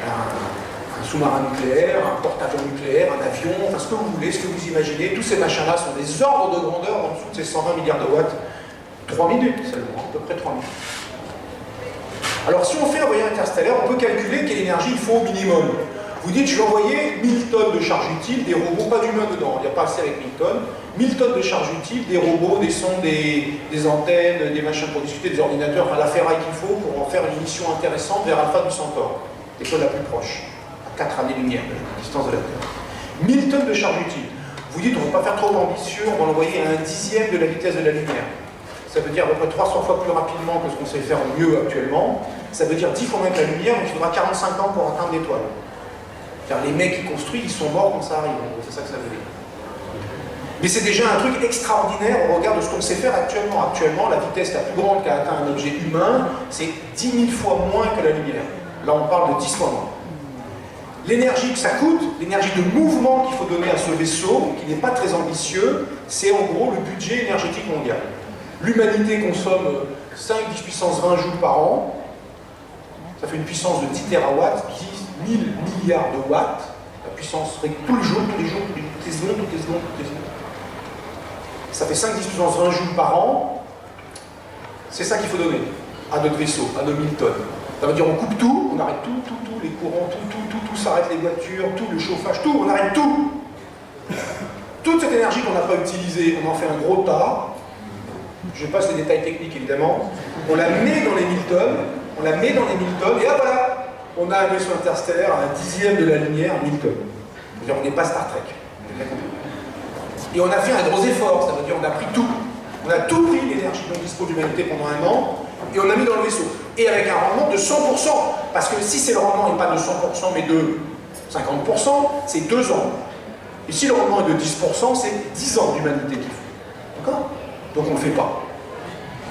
Un sous-marin nucléaire, un porte-avions nucléaire, un avion, enfin ce que vous voulez, ce que vous imaginez, tous ces machins-là sont des ordres de grandeur en dessous de ces 120 milliards de watts. 3 minutes seulement, à peu près 3 minutes. Alors si on fait un voyage interstellaire, on peut calculer quelle énergie il faut au minimum. Vous dites, je vais envoyer 1000 tonnes de charge utile, des robots, pas d'humains dedans, il n'y a pas assez avec 1000 tonnes. 1000 tonnes de charge utile, des robots, des sondes, des antennes, des machins pour discuter, des ordinateurs, enfin la ferraille qu'il faut pour en faire une mission intéressante vers Alpha du Centaure, l'étoile la plus proche, à 4 années-lumière de distance de la Terre. 1000 tonnes de charge utile. Vous dites, on ne va pas faire trop ambitieux, on va l'envoyer à 1/10 de la vitesse de la lumière. Ça veut dire à peu près 300 fois plus rapidement que ce qu'on sait faire mieux actuellement. Ça veut dire 10 fois moins que la lumière, donc il faudra 45 ans pour atteindre l'étoile. Car les mecs qui construisent, ils sont morts quand ça arrive. C'est ça que ça veut dire. Mais c'est déjà un truc extraordinaire au regard de ce qu'on sait faire actuellement. Actuellement, la vitesse la plus grande qu'a atteint un objet humain, c'est 10 000 fois moins que la lumière. Là, on parle de 10 fois moins. L'énergie que ça coûte, l'énergie de mouvement qu'il faut donner à ce vaisseau, qui n'est pas très ambitieux, c'est en gros le budget énergétique mondial. L'humanité consomme 5, 10 puissance 20 joules par an. Ça fait une puissance de 10 terawatts, 10 000 milliards de watts. La puissance serait tous les jours, toutes les secondes. Ça fait 5, 10 puissance 20 joules par an. C'est ça qu'il faut donner à notre vaisseau, à nos 1000 tonnes. Ça veut dire on coupe tout, on arrête tout, les courants, tout s'arrête, les voitures, tout, le chauffage, tout, on arrête tout. Toute cette énergie qu'on n'a pas utilisée, on en fait un gros tas. Je passe les détails techniques évidemment. On la met dans les 1000 tonnes, et hop voilà, on a un vaisseau interstellaire à 1/10 de la lumière, 1000 tonnes. C'est-à-dire on n'est pas Star Trek. Et on a fait un gros effort, ça veut dire on a pris tout. On a tout pris l'énergie dont dispose l'humanité pendant un an, et on l'a mis dans le vaisseau. Et avec un rendement de 100%. Parce que si c'est le rendement n'est pas de 100%, mais de 50%, c'est 2 ans. Et si le rendement est de 10%, c'est 10 ans d'humanité qu'il faut. D'accord? Donc on ne le fait pas.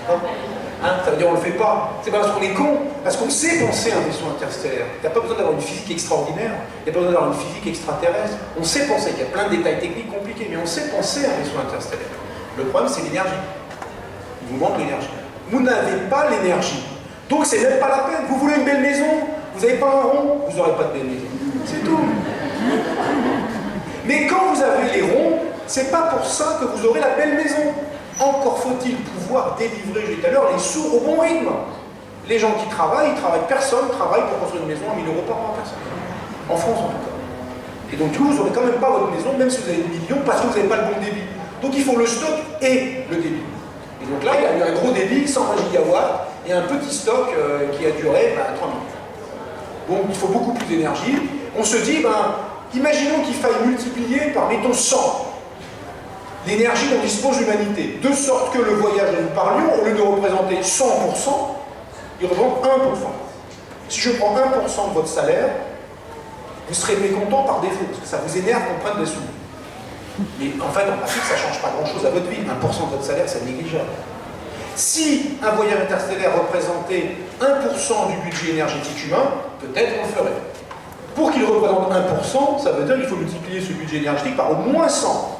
Hein, ça veut dire on ne le fait pas. C'est pas parce qu'on est con, parce qu'on sait penser un vaisseau interstellaire. Il n'y a pas besoin d'avoir une physique extraordinaire, il n'y a pas besoin d'avoir une physique extraterrestre. On sait penser, il y a plein de détails techniques compliqués, mais on sait penser un vaisseau interstellaire. Le problème, c'est l'énergie. Il vous manque l'énergie. Vous n'avez pas l'énergie. Donc c'est même pas la peine. Vous voulez une belle maison, vous n'avez pas un rond, vous n'aurez pas de belle maison. C'est tout. Mais quand vous avez les ronds, c'est pas pour ça que vous aurez la belle maison. Encore faut-il pouvoir délivrer, je l'ai dit tout à l'heure, les sous au bon rythme. Les gens qui travaillent, personne travaille pour construire une maison à 1000 € par mois, personne. En France en tout cas. Et donc du coup, vous n'aurez quand même pas votre maison, même si vous avez des millions, parce que vous n'avez pas le bon débit. Donc il faut le stock et le débit. Et donc là, il y a eu un gros débit, 120 gigawatts, et un petit stock qui a duré 3 minutes. Donc il faut beaucoup plus d'énergie. On se dit, imaginons qu'il faille multiplier par, mettons, 100 l'énergie dont dispose l'humanité, de sorte que le voyage dont nous parlions, au lieu de représenter 100%, il représente 1%. Si je prends 1% de votre salaire, vous serez mécontent par défaut, parce que ça vous énerve qu'on prenne des sous. Mais en fait, en pratique, ça ne change pas grand-chose à votre vie. 1% de votre salaire, c'est négligeable. Si un voyage interstellaire représentait 1% du budget énergétique humain, peut-être on le ferait. Pour qu'il représente 1%, ça veut dire qu'il faut multiplier ce budget énergétique par au moins 100.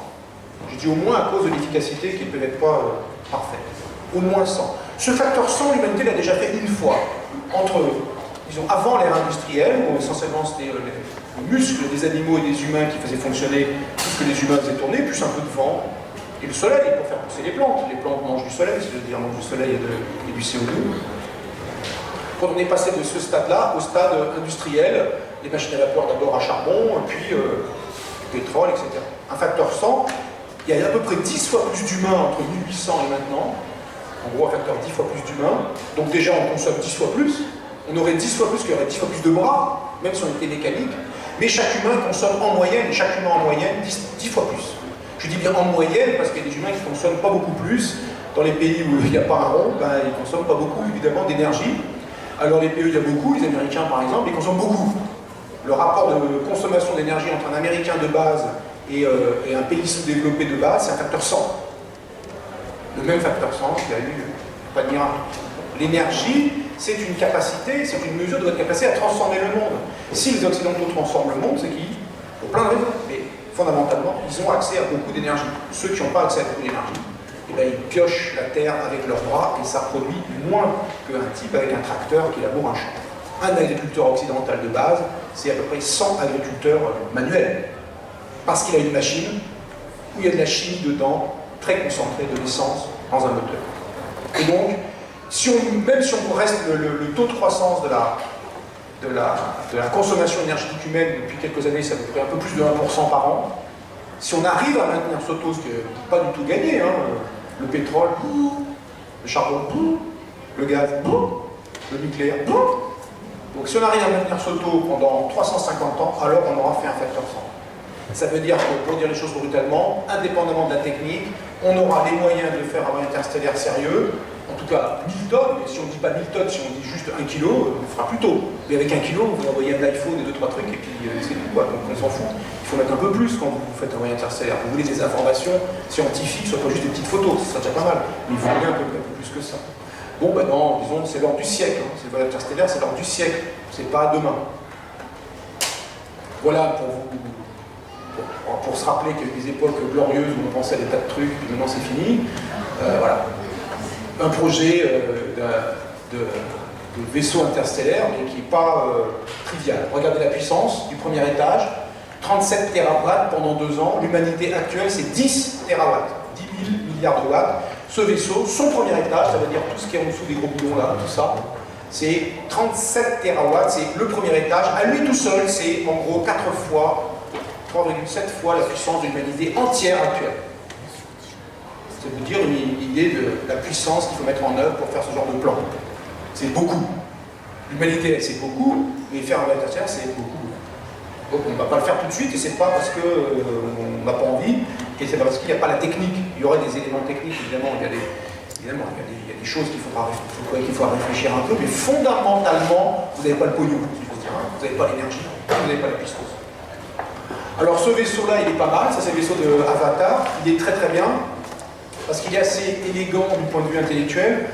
Je dis au moins à cause de l'efficacité qui est peut-être pas parfaite. Au moins 100. Ce facteur 100, l'humanité l'a déjà fait une fois. Disons, avant l'ère industrielle, où essentiellement c'était les muscles des animaux et des humains qui faisaient fonctionner tout ce que les humains faisaient tourner, plus un peu de vent, et le soleil pour faire pousser les plantes. Les plantes mangent du soleil, c'est-à-dire mangent du soleil et du CO2. Quand on est passé de ce stade-là au stade industriel, les machines à vapeur d'abord à charbon, puis pétrole, etc. Un facteur 100, il y a à peu près 10 fois plus d'humains entre 1800 et maintenant. En gros, un facteur 10 fois plus d'humains. Donc déjà, on consomme 10 fois plus. On aurait 10 fois plus, qu'il y aurait 10 fois plus de bras, même si on était mécanique. Mais chaque humain consomme en moyenne, 10 fois plus. Je dis bien en moyenne, parce qu'il y a des humains qui ne consomment pas beaucoup plus. Dans les pays où il n'y a pas un rond, ils ne consomment pas beaucoup, évidemment, d'énergie. Alors les pays où il y a beaucoup, les Américains par exemple, ils consomment beaucoup. Le rapport de consommation d'énergie entre un Américain de base et un pays sous-développé de base, c'est un facteur 100. Le même facteur 100, il y a eu pas de miracle. L'énergie, c'est une capacité, c'est une mesure de votre capacité à transformer le monde. Si les Occidentaux transforment le monde, c'est qu'ils, pour plein de raisons, mais fondamentalement, ils ont accès à beaucoup d'énergie. Ceux qui n'ont pas accès à beaucoup d'énergie, ils piochent la terre avec leurs bras et ça produit moins qu'un type avec un tracteur qui laboure un champ. Un agriculteur occidental de base, c'est à peu près 100 agriculteurs manuels. Parce qu'il a une machine où il y a de la chimie dedans, très concentrée, de l'essence dans un moteur. Et donc, Même si on reste le taux de croissance de la consommation énergétique humaine depuis quelques années, c'est à peu près un peu plus de 1% par an. Si on arrive à maintenir ce taux, ce qui n'est pas du tout gagné, hein, le pétrole, le charbon, le gaz, le nucléaire. Donc si on arrive à maintenir ce taux pendant 350 ans, alors on aura fait un facteur 100. Ça veut dire que, pour dire les choses brutalement, indépendamment de la technique, on aura les moyens de faire un voyage interstellaire sérieux. En tout cas, 1000 tonnes, et si on ne dit pas 1000 tonnes, si on dit juste 1 kg, on fera plus tôt. Mais avec 1 kg, vous envoyez un iPhone et 2-3 trucs, et puis c'est tout, quoi. Donc on s'en fout. Il faut mettre un peu plus quand vous faites un voyage interstellaire. Vous voulez des informations scientifiques, ce soit pas juste des petites photos, ce sera déjà pas mal. Mais vous voulez un peu plus que ça. Bon, ben non, disons, c'est l'ordre du siècle. Hein. C'est le voyage interstellaire, c'est l'ordre du siècle. C'est pas demain. Voilà pour se rappeler qu'il y a eu des époques glorieuses où on pensait à des tas de trucs, puis maintenant c'est fini. Voilà. Un projet de vaisseau interstellaire, mais qui n'est pas trivial. Regardez la puissance du premier étage, 37 TW pendant 2 ans. L'humanité actuelle, c'est 10 TW, 10 000 milliards de watts. Ce vaisseau, son premier étage, ça veut dire tout ce qui est en dessous des gros bidons là, tout ça, c'est 37 TW, c'est le premier étage. À lui tout seul, c'est en gros 4 fois, 3,7 fois la puissance de l'humanité entière actuelle. C'est vous dire une idée de la puissance qu'il faut mettre en œuvre pour faire ce genre de plan. C'est beaucoup. L'humanité, c'est beaucoup, mais faire un voyage interstellaire, c'est beaucoup. Donc on ne va pas le faire tout de suite, et c'est pas parce qu'on n'a pas envie, et c'est pas parce qu'il n'y a pas la technique. Il y aurait des éléments techniques, évidemment, il y a des choses qu'il faudra réfléchir un peu, mais fondamentalement, vous n'avez pas le pognon, si je veux dire, hein. Vous n'avez pas l'énergie, vous n'avez pas la puissance. Alors ce vaisseau-là, il est pas mal, ça c'est le vaisseau de Avatar, il est très très bien, parce qu'il est assez élégant du point de vue intellectuel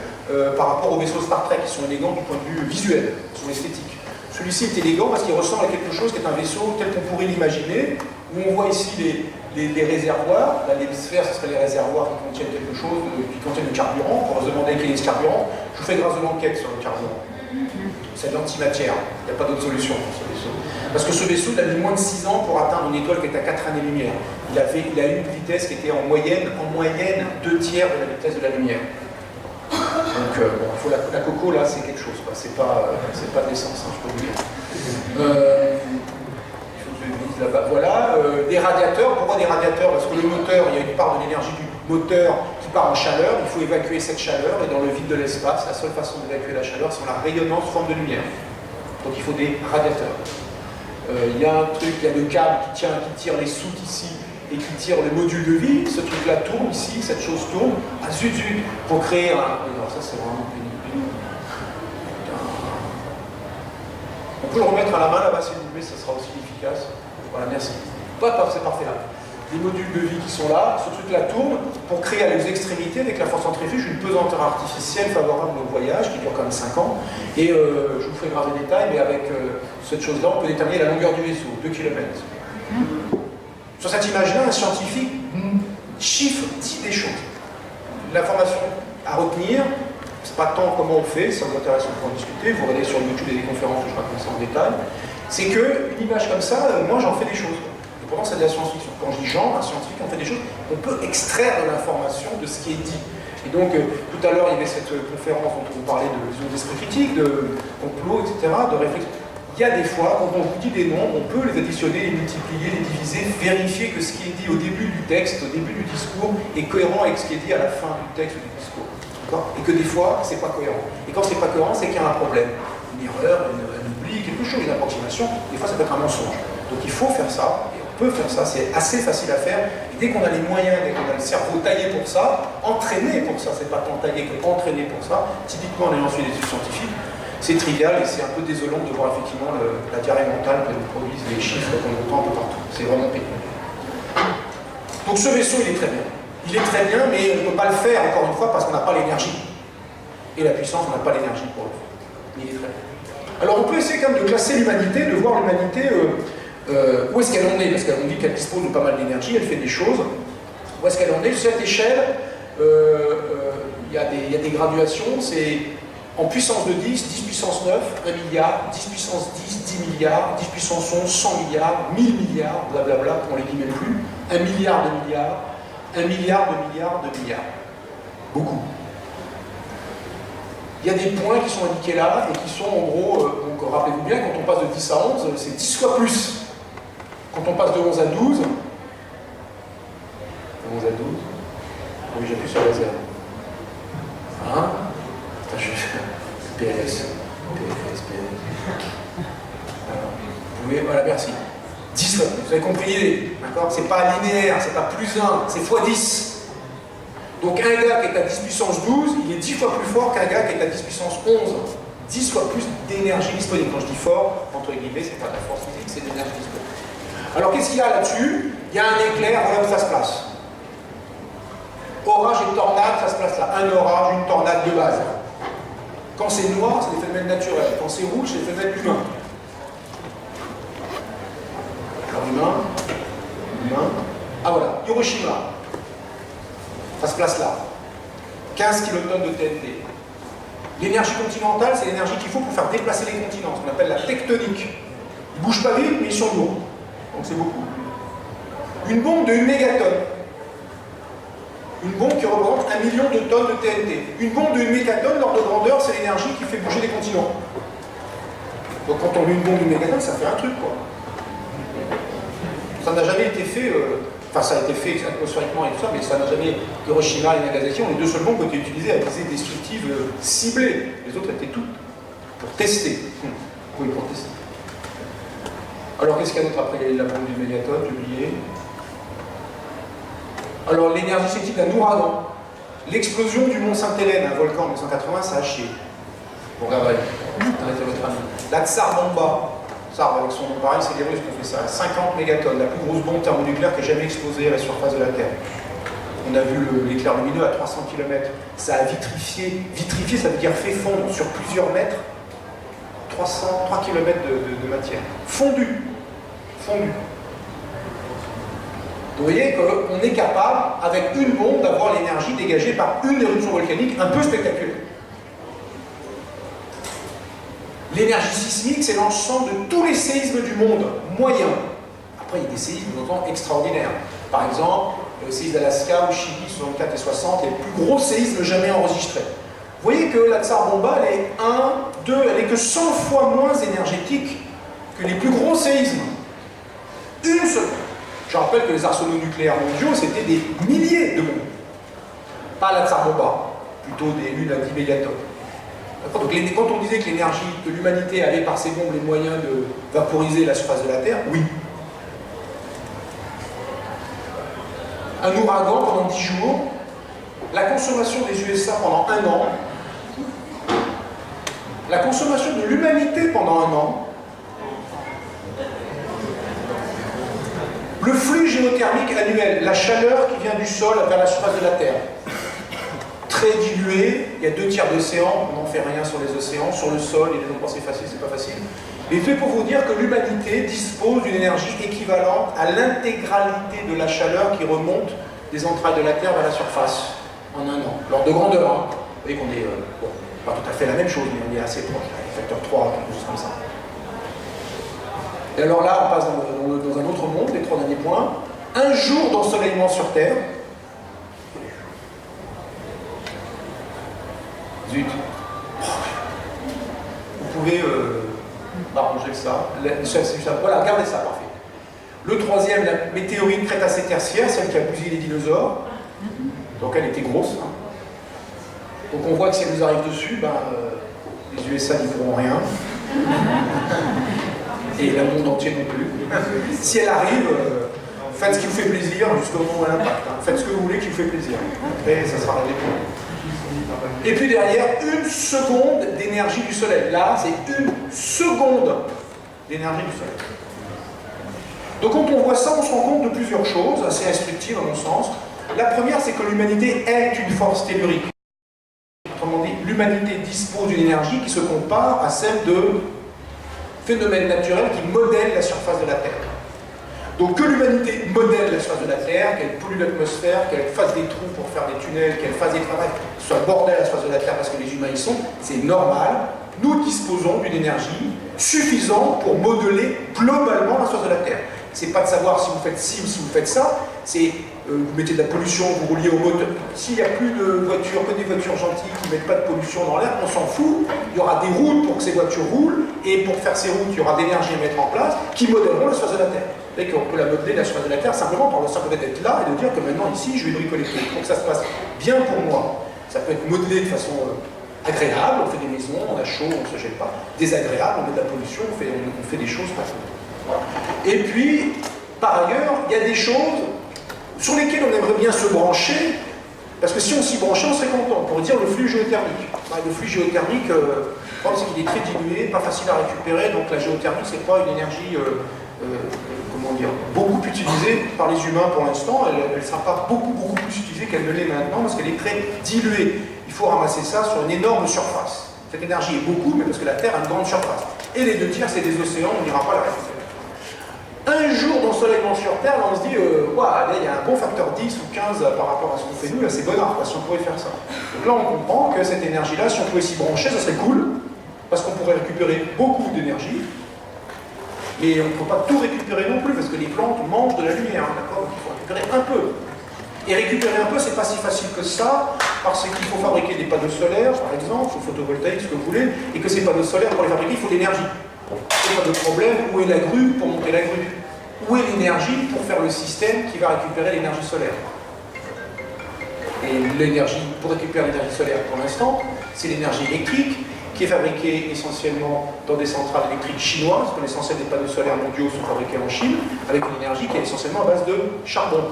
par rapport aux vaisseaux Star Trek qui sont élégants du point de vue visuel, sont esthétiques. Celui-ci est élégant parce qu'il ressemble à quelque chose qui est un vaisseau tel qu'on pourrait l'imaginer, où on voit ici les réservoirs. Là, les sphères, ce seraient les réservoirs qui contiennent quelque chose, qui contiennent du carburant. On va se demander quel est ce carburant. Je vous fais grâce de l'enquête sur le carburant. C'est de l'antimatière. Il n'y a pas d'autre solution pour ce vaisseau. Parce que ce vaisseau, il a mis moins de 6 ans pour atteindre une étoile qui est à 4 années-lumière. Il a eu une vitesse qui était en moyenne 2 tiers de la vitesse de la lumière. Donc, bon, il faut la coco, là, c'est quelque chose. C'est pas de l'essence, hein, je peux vous dire. Voilà, des radiateurs. Pourquoi des radiateurs? Parce que le moteur, il y a une part de l'énergie du moteur qui part en chaleur. Il faut évacuer cette chaleur, et dans le vide de l'espace, la seule façon d'évacuer la chaleur, c'est en la rayonnant sous forme de lumière. Donc il faut des radiateurs. Il y a un truc, il y a le câble qui tire les soutes ici, et qui tire le module de vie. Ce truc-là tourne ici, cette chose tourne. Ah zut, pour créer un... Alors ça, c'est vraiment pénible. On peut le remettre à la main là-bas, s'il vous plaît, ça sera aussi efficace. Voilà, merci. C'est parfait là. Les modules de vie qui sont là, ce truc-là tourne pour créer à les extrémités, avec la force centrifuge, une pesanteur artificielle favorable au voyage, qui dure quand même 5 ans. Et je vous ferai grave les détails, mais avec cette chose-là, on peut déterminer la longueur du vaisseau, 2 km. Sur cette image-là, un scientifique chiffre, dit des choses. L'information à retenir, c'est pas tant comment on fait, ça vous intéresse, on peut en discuter, vous regardez sur YouTube des conférences où je raconte ça en détail, c'est qu'une image comme ça, moi j'en fais des choses. Et pourtant c'est de la science-fiction. Quand je dis genre, un scientifique, on fait des choses, on peut extraire de l'information de ce qui est dit. Et donc, tout à l'heure, il y avait cette conférence dont on parlait d'esprit critique, de complot, etc., de réflexion. Il y a des fois, quand on vous dit des nombres, on peut les additionner, les multiplier, les diviser, vérifier que ce qui est dit au début du texte, au début du discours, est cohérent avec ce qui est dit à la fin du texte ou du discours. Et que des fois, c'est pas cohérent. Et quand c'est pas cohérent, c'est qu'il y a un problème. Une erreur, un oubli, quelque chose, une approximation. Des fois, ça peut être un mensonge. Donc il faut faire ça, et on peut faire ça, c'est assez facile à faire. Et dès qu'on a les moyens, dès qu'on a le cerveau taillé pour ça, entraîné pour ça, c'est pas tant taillé que entraîné pour ça, typiquement en ayant suivi des études scientifiques, c'est trivial et c'est un peu désolant de voir effectivement la diarrhée mentale que nous produisent les chiffres qu'on entend un peu partout. C'est vraiment pénible. Donc ce vaisseau, il est très bien. Il est très bien, mais on ne peut pas le faire, encore une fois, parce qu'on n'a pas l'énergie. Et la puissance, on n'a pas l'énergie pour le faire. Il est très bien. Alors on peut essayer quand même de classer l'humanité, de voir l'humanité, où est-ce qu'elle en est, parce qu'on dit qu'elle dispose de pas mal d'énergie, elle fait des choses. Où est-ce qu'elle en est? Sur cette échelle, il y a des graduations, c'est en puissance de 10, 10 puissance 9, 1 milliard, 10 puissance 10, 10 milliards, 10 puissance 11, 100 milliards, 1000 milliards, blablabla, on les dit même plus, 1 milliard de milliards, 1 milliard de milliards de milliards. Beaucoup. il y a des points qui sont indiqués là et qui sont en gros, donc rappelez-vous bien, quand on passe de 10 à 11, c'est 10 fois plus. Quand on passe de 11 à 12, 11 à 12, oui j'appuie sur la 0. Hein? Attends, je vais faire PLS. Vous pouvez, voilà, merci. 10 fois plus, vous avez compris l'idée, d'accord? C'est pas linéaire, c'est pas plus 1, c'est fois 10. Donc un gars qui est à 10 puissance 12, il est 10 fois plus fort qu'un gars qui est à 10 puissance 11. 10 fois plus d'énergie disponible. Quand je dis fort, entre guillemets, c'est pas de la force physique, c'est de l'énergie disponible. Alors qu'est-ce qu'il y a là-dessus? Il y a un éclair, voilà où ça se place. Orage et tornade, ça se place là. Un orage, une tornade de base. Quand c'est noir, c'est des phénomènes naturels. Quand c'est rouge, c'est des phénomènes humains. Alors humain. Ah voilà, Hiroshima. Ça se place là. 15 kilotonnes de TNT. L'énergie continentale, c'est l'énergie qu'il faut pour faire déplacer les continents, ce qu'on appelle la tectonique. Ils ne bougent pas vite, mais ils sont lourds. Donc c'est beaucoup. Une bombe de 1 mégatonne. Une bombe qui représente 1 million de tonnes de TNT. Une bombe de 1 mégatonne, l'ordre de grandeur, c'est l'énergie qui fait bouger les continents. Donc quand on met une bombe de 1 mégatonne, ça fait un truc, quoi. Ça n'a jamais été fait, enfin ça a été fait atmosphériquement et tout ça, mais ça n'a jamais... Hiroshima et Nagasaki ont les deux seules bombes qui ont été utilisées à visée destructive ciblée. Les autres étaient toutes pour tester. Oui, pour tester. Alors qu'est-ce qu'il y a d'autre après la bombe du mégatonne, j'ai oublié. Alors l'énergie cinétique d'un ouragan. L'explosion du mont Sainte-Hélène, un volcan en 1980, ça a chié. Bon, regardez, arrêtez votre ami. La Tsar Bomba. Tsar, avec son nom pareil, c'est les Russes qui ont fait ça. 50 mégatonnes, la plus grosse bombe thermonucléaire qui ait jamais explosé à la surface de la Terre. On a vu l'éclair lumineux à 300 km. Ça a vitrifié. Vitrifié, ça veut dire fait fondre sur plusieurs mètres 3 km de matière. Fondu. Fondu. Vous voyez qu'on est capable, avec une bombe, d'avoir l'énergie dégagée par une éruption volcanique un peu spectaculaire. L'énergie sismique, c'est l'ensemble de tous les séismes du monde, moyen. Après, il y a des séismes, d'autant extraordinaires. Par exemple, le séisme d'Alaska, au Chili, 64 et 60, est le plus gros séisme jamais enregistré. Vous voyez que la Tsar Bomba, elle est 1, 2, elle est que 100 fois moins énergétique que les plus gros séismes. Une seule. Je rappelle que les arsenaux nucléaires mondiaux, c'était des milliers de bombes. Pas la Tsar Bomba, plutôt des 1 à 10 mégatonnes. Donc, quand on disait que l'énergie de l'humanité avait par ses bombes les moyens de vaporiser la surface de la Terre, oui. Un ouragan pendant 10 jours, la consommation des USA pendant 1 an, la consommation de l'humanité pendant 1 an, le flux géothermique annuel, la chaleur qui vient du sol vers la surface de la Terre. Très dilué, il y a 2 tiers d'océan, on n'en fait rien sur les océans, sur le sol, et les gens pensent c'est facile, c'est pas facile. Mais c'est pour vous dire que l'humanité dispose d'une énergie équivalente à l'intégralité de la chaleur qui remonte des entrailles de la Terre vers la surface en 1 an. L'ordre de grandeur, hein. Vous voyez qu'on est, bon, pas tout à fait la même chose, mais on est assez proche, facteur 3, quelque chose comme ça. Et alors là, on passe dans un autre monde, les 3 derniers points. Un jour d'ensoleillement sur Terre. Zut. Vous pouvez arranger ça. Voilà, regardez ça, parfait. Le 3e, la météorite Crétacé-Tertiaire, celle qui a bousillé les dinosaures. Donc elle était grosse. Hein. Donc on voit que si elle nous arrive dessus, ben, les USA n'y feront rien. Et le monde entier non plus. Si elle arrive, faites ce qui vous fait plaisir jusqu'au moment où elle impacte. Hein. Faites ce que vous voulez qui vous fait plaisir. Après, ça sera réglé. Et puis derrière, 1 seconde d'énergie du soleil. Là, c'est 1 seconde d'énergie du soleil. Donc quand on voit ça, on se rend compte de plusieurs choses, assez instructives à mon sens. La première, c'est que l'humanité est une force tellurique. Autrement dit, l'humanité dispose d'une énergie qui se compare à celle de phénomènes naturels qui modèlent la surface de la Terre. Donc que l'humanité modèle la surface de la Terre, qu'elle pollue l'atmosphère, qu'elle fasse des trous pour faire des tunnels, qu'elle fasse des travaux, soit bordel à la surface de la Terre parce que les humains y sont, c'est normal. Nous disposons d'une énergie suffisante pour modeler globalement la surface de la Terre. c'est pas de savoir si vous faites ci ou si vous faites ça, c'est vous mettez de la pollution, vous rouliez au moteur. S'il n'y a plus de voitures, que des voitures gentilles qui ne mettent pas de pollution dans l'air, on s'en fout. Il y aura des routes pour que ces voitures roulent, et pour faire ces routes, il y aura d'énergie à mettre en place qui modèleront la surface de la Terre. Vous savez qu'on peut la modeler, la surface de la Terre, simplement par le simple fait d'être là et de dire que maintenant, ici, je vais bricoler pour que ça se passe bien pour moi. Ça peut être modelé de façon agréable, on fait des maisons, on a chaud, on ne se gêne pas. Désagréable, on met de la pollution, on fait des choses pas faciles. Et puis, par ailleurs, il y a des choses sur lesquelles on aimerait bien se brancher, parce que si on s'y branchait, on serait content. On pourrait dire le flux géothermique. Le flux géothermique, le problème c'est qu'il est très dilué, pas facile à récupérer, donc la géothermie, c'est pas une énergie, comment dire, beaucoup utilisée par les humains pour l'instant. Elle ne sera pas beaucoup plus utilisée qu'elle ne l'est maintenant, parce qu'elle est très diluée. Il faut ramasser ça sur une énorme surface. Cette énergie est beaucoup, mais parce que la Terre a une grande surface. Et les 2 tiers, c'est des océans, on n'ira pas la récupérer. Un jour d'ensoleillement sur Terre, là on se dit, là il y a un bon facteur 10 ou 15 par rapport à ce qu'on fait nous, là c'est bonnard, si on pourrait faire ça. Donc là on comprend que cette énergie-là, si on pouvait s'y brancher, ça serait cool, parce qu'on pourrait récupérer beaucoup d'énergie, mais on ne peut pas tout récupérer non plus, parce que les plantes mangent de la lumière, d'accord? Donc il faut récupérer un peu. Et récupérer un peu, c'est pas si facile que ça, parce qu'il faut fabriquer des panneaux solaires, par exemple, ou photovoltaïques, ce que vous voulez, et que ces panneaux solaires, pour les fabriquer, il faut de l'énergie. Il n'y a pas de problème, où est la grue pour monter la grue? Où est l'énergie pour faire le système qui va récupérer l'énergie solaire? Et l'énergie, pour récupérer l'énergie solaire pour l'instant, c'est l'énergie électrique, qui est fabriquée essentiellement dans des centrales électriques chinoises, parce que l'essentiel des panneaux solaires mondiaux sont fabriqués en Chine, avec une énergie qui est essentiellement à base de charbon.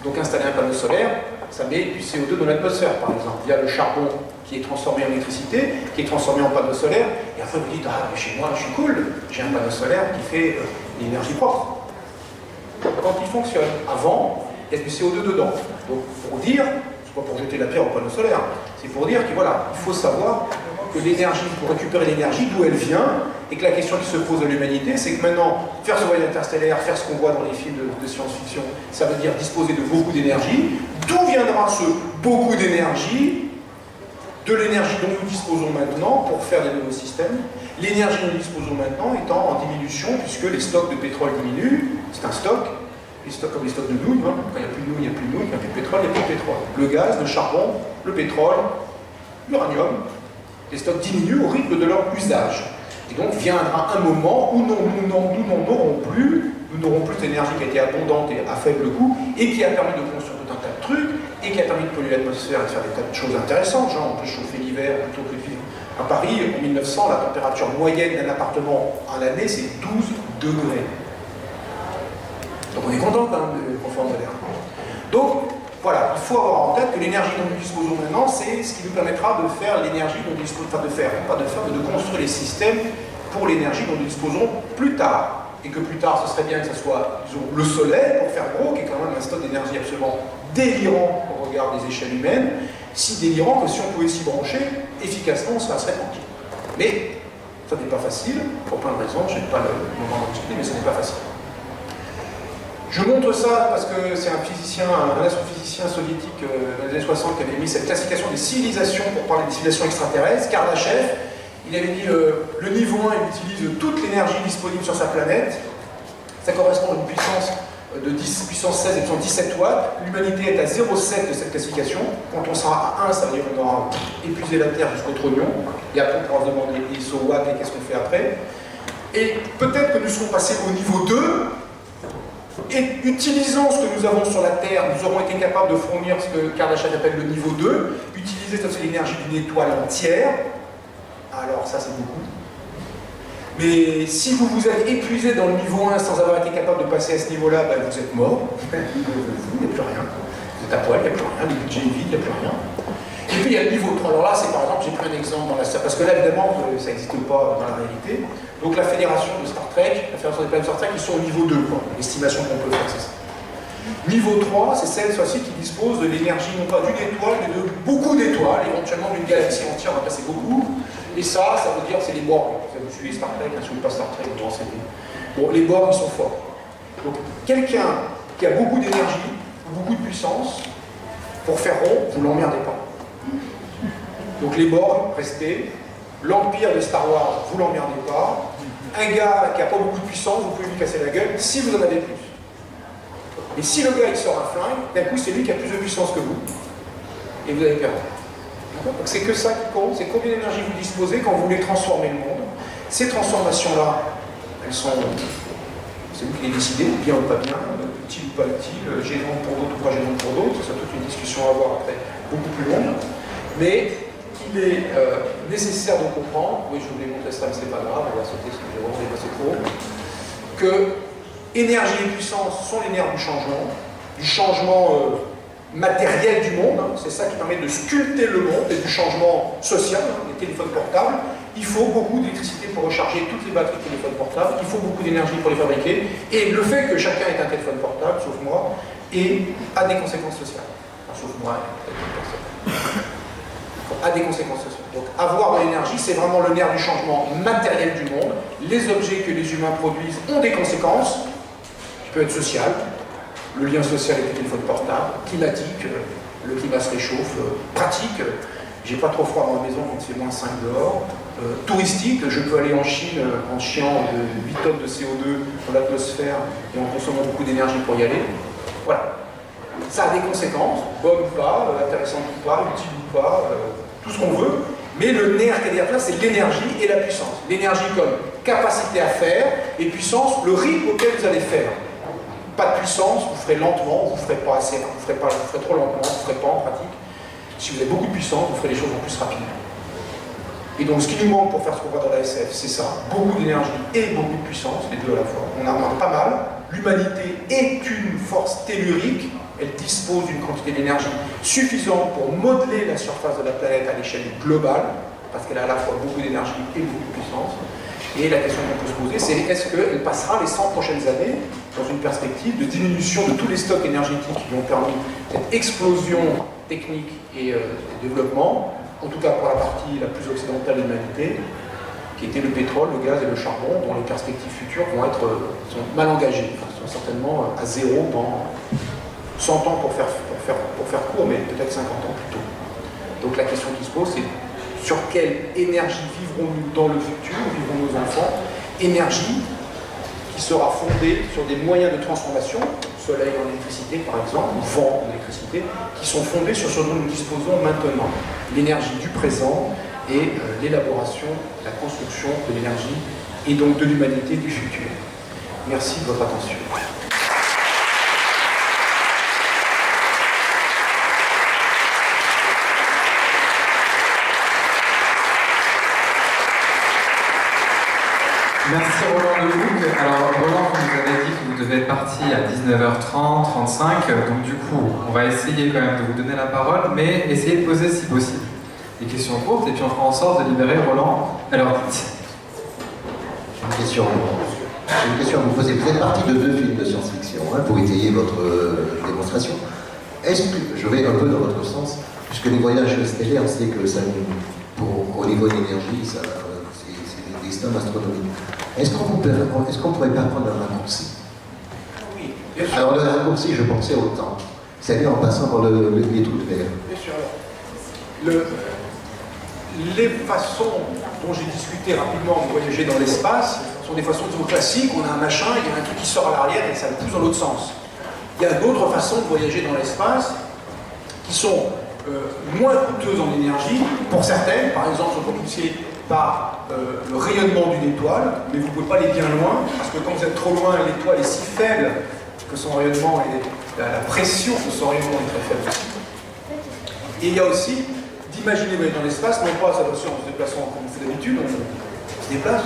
Donc installer un panneau solaire, ça met du CO2 dans l'atmosphère, par exemple. Il y a le charbon qui est transformé en électricité, qui est transformé en panneau solaire, et après vous dites, ah mais chez moi je suis cool, j'ai un panneau solaire qui fait une énergie propre. Quand il fonctionne, avant, il y a du CO2 dedans. Donc pour dire, c'est pas pour jeter la pierre au panneau solaire, c'est pour dire que voilà, il faut savoir que l'énergie, pour récupérer l'énergie, d'où elle vient, et que la question qui se pose à l'humanité, c'est que maintenant, faire ce voyage interstellaire, faire ce qu'on voit dans les films de science-fiction, ça veut dire disposer de beaucoup d'énergie. D'où viendra ce beaucoup d'énergie? De l'énergie dont nous disposons maintenant pour faire des nouveaux systèmes. L'énergie dont nous disposons maintenant étant en diminution, puisque les stocks de pétrole diminuent, c'est un stock, les stocks comme les stocks de nouilles, hein. Quand il n'y a plus de nouilles, il n'y a plus de nouilles, quand il n'y a plus de pétrole, il n'y a plus de pétrole. Le gaz, le charbon, le pétrole, l'uranium, les stocks diminuent au rythme de leur usage. Et donc viendra un moment où nous n'en aurons plus, nous n'aurons plus d'énergie qui a été abondante et à faible coût, et qui a permis de construire tout un tas de trucs, et qui a permis de polluer l'atmosphère et de faire des tas de choses intéressantes, genre on peut chauffer l'hiver plutôt que de vivre. À Paris, en 1900, la température moyenne d'un appartement à l'année, c'est 12 degrés. Donc on est content quand même de confort moderne. Donc voilà, il faut avoir en tête que l'énergie dont nous disposons maintenant, c'est ce qui nous permettra de faire l'énergie dont nous disposons, enfin de faire, pas de faire, mais de construire les systèmes pour l'énergie dont nous disposerons plus tard. Et que plus tard, ce serait bien que ce soit, disons, le soleil, pour faire gros, qui est quand même un stock d'énergie absolument délirant au regard des échelles humaines, si délirant que si on pouvait s'y brancher efficacement, ça serait tranquille. Mais ça n'est pas facile, pour plein de raisons, je n'ai pas le moment d'expliquer, mais ce n'est pas facile. Je montre ça parce que c'est un physicien, un astrophysicien soviétique dans les années 60 qui avait mis cette classification des civilisations pour parler des civilisations extraterrestres, Kardashev. Il avait dit le niveau 1, il utilise toute l'énergie disponible sur sa planète. Ça correspond à une puissance de 10 puissance 16 et puissance 17 watts. L'humanité est à 0,7 de cette classification. Quand on sera à 1, ça veut dire qu'on aura épuisé la Terre jusqu'au trognon. Et après, on pourra se demander ISO watts et qu'est-ce qu'on fait après. Et peut-être que nous serons passés au niveau 2. Et utilisant ce que nous avons sur la Terre, nous aurons été capables de fournir ce que Kardashev appelle le niveau 2. Utiliser l'énergie d'une étoile entière. Alors ça c'est beaucoup. Mais si vous vous êtes épuisé dans le niveau 1 sans avoir été capable de passer à ce niveau-là, ben vous êtes mort. Il n'y a plus rien. Vous êtes à poil, il n'y a plus rien. Le budget est vide, il n'y a plus rien. Et puis il y a le niveau 3. Alors là, c'est par exemple, j'ai pris un exemple dans la parce que là évidemment, ça n'existe pas dans la réalité. Donc la fédération de Star Trek, la fédération des planètes Star Trek, ils sont au niveau 2, l'estimation qu'on peut faire, c'est ça. Niveau 3, c'est celle ci qui dispose de l'énergie non pas d'une étoile, mais de beaucoup d'étoiles, éventuellement d'une galaxie entière, on va passer beaucoup. Et ça veut dire c'est les Borg. Vous suivez Star Trek, si vous ne suivez pas Star Trek, vous renseignez. Bon, les Borg, ils sont forts. Donc, quelqu'un qui a beaucoup d'énergie, beaucoup de puissance, pour faire rond, vous ne l'emmerdez pas. Donc les Borg, restez. L'Empire de Star Wars, vous ne l'emmerdez pas. Un gars qui n'a pas beaucoup de puissance, vous pouvez lui casser la gueule si vous en avez plus. Et si le gars il sort un flingue, d'un coup c'est lui qui a plus de puissance que vous. Et vous avez perdu. Donc c'est que ça qui compte, c'est combien d'énergie vous disposez quand vous voulez transformer le monde. Ces transformations-là, elles sont... C'est vous qui les décidez, bien ou pas bien, utile ou pas utile, gênant pour d'autres ou pas gênant pour d'autres, c'est toute une discussion à avoir après, beaucoup plus longue. Mais il est nécessaire de comprendre, oui je vous l'ai montré ça mais c'est pas grave, on va sauter si vous voulez passer trop, que énergie et puissance sont les nerfs du changement matériel du monde, hein, c'est ça qui permet de sculpter le monde, et du changement social, hein, les téléphones portables. Il faut beaucoup d'électricité pour recharger toutes les batteries de téléphones portables, il faut beaucoup d'énergie pour les fabriquer, et le fait que chacun ait un téléphone portable, sauf moi, a des conséquences sociales. Enfin, sauf moi, a des conséquences sociales. Donc avoir de l'énergie, c'est vraiment le nerf du changement matériel du monde. Les objets que les humains produisent ont des conséquences, qui peuvent être sociales, le lien social avec les téléphones portables, climatique, le climat se réchauffe, pratique, j'ai pas trop froid dans la maison quand c'est moins 5 dehors, touristique, je peux aller en Chine en chiant 8 tonnes de CO2 dans l'atmosphère et en consommant beaucoup d'énergie pour y aller. Voilà. Ça a des conséquences, bonnes ou pas, intéressantes ou pas, utiles ou pas, tout ce qu'on veut, mais le nerf qui est derrière là, c'est l'énergie et la puissance. L'énergie comme capacité à faire, et puissance, le rythme auquel vous allez faire. Pas de puissance, vous ferez lentement, vous ne ferez pas assez, vous ferez trop lentement, vous ne ferez pas en pratique. Si vous avez beaucoup de puissance, vous ferez les choses en plus rapidement. Et donc ce qui nous manque pour faire ce qu'on voit dans la SF, c'est ça, beaucoup d'énergie et beaucoup de puissance, les deux à la fois. On en a pas mal. L'humanité est une force tellurique, elle dispose d'une quantité d'énergie suffisante pour modeler la surface de la planète à l'échelle globale, parce qu'elle a à la fois beaucoup d'énergie et beaucoup de puissance. Et la question qu'on peut se poser, c'est est-ce qu'elle passera les 100 prochaines années dans une perspective de diminution de tous les stocks énergétiques qui ont permis cette explosion technique et développement, en tout cas pour la partie la plus occidentale de l'humanité, qui était le pétrole, le gaz et le charbon, dont les perspectives futures sont mal engagées, enfin, sont certainement à zéro dans 100 ans pour faire court, mais peut-être 50 ans plus tôt. Donc la question qui se pose, c'est sur quelle énergie vivrons-nous dans le futur, vivront nos enfants? Énergie qui sera fondée sur des moyens de transformation, soleil en électricité par exemple, ou vent en électricité, qui sont fondés sur ce dont nous disposons maintenant. L'énergie du présent et l'élaboration, la construction de l'énergie et donc de l'humanité du futur. Merci de votre attention. Merci Roland Lebouc. Alors Roland, vous nous avez dit que vous devez être parti à 19h30, 35, donc du coup, on va essayer quand même de vous donner la parole, mais essayez de poser si possible des questions courtes, et puis on fera en sorte de libérer Roland. Alors dites. J'ai une question à vous poser. Vous êtes parti de 2 films de science-fiction pour étayer votre démonstration. Est-ce que, je vais un peu dans votre sens, puisque les voyages stellaires, c'est que ça, au niveau de l'énergie, c'est des destins astronomiques. Est-ce qu'on pourrait pas prendre un raccourci? Oui, bien sûr. Alors le raccourci, je pensais au temps. C'est-à-dire en passant par les trous de verre. Bien sûr. Les façons dont j'ai discuté rapidement de voyager dans l'espace sont des façons classiques. On a un machin, il y a un truc qui sort à l'arrière et ça le pousse dans l'autre sens. Il y a d'autres façons de voyager dans l'espace qui sont moins coûteuses en énergie, pour certaines, par exemple, sont propulsées par le rayonnement d'une étoile, mais vous ne pouvez pas aller bien loin, parce que quand vous êtes trop loin, l'étoile est si faible que son rayonnement, la pression de son rayonnement est très faible. Et il y a aussi d'imaginer voyager dans l'espace, non pas en se déplaçant comme on fait d'habitude, on se déplace,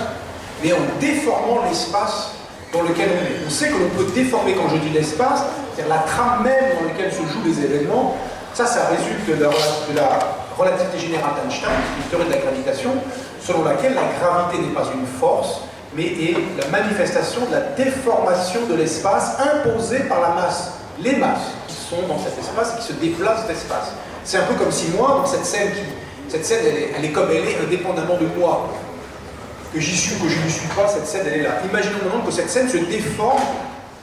mais en déformant l'espace dans lequel on est. On sait que l'on peut déformer, quand je dis l'espace, c'est-à-dire la trame même dans laquelle se jouent les événements. Ça résulte de la relativité générale d'Einstein, une théorie de la gravitation, selon laquelle la gravité n'est pas une force, mais est la manifestation de la déformation de l'espace imposée par la masse. Les masses qui sont dans cet espace et qui se déplacent cet espace. C'est un peu comme si moi, dans cette scène, elle est comme elle est, indépendamment de moi. Que j'y suis ou que je n'y suis pas, cette scène, elle est là. Imaginons maintenant que cette scène se déforme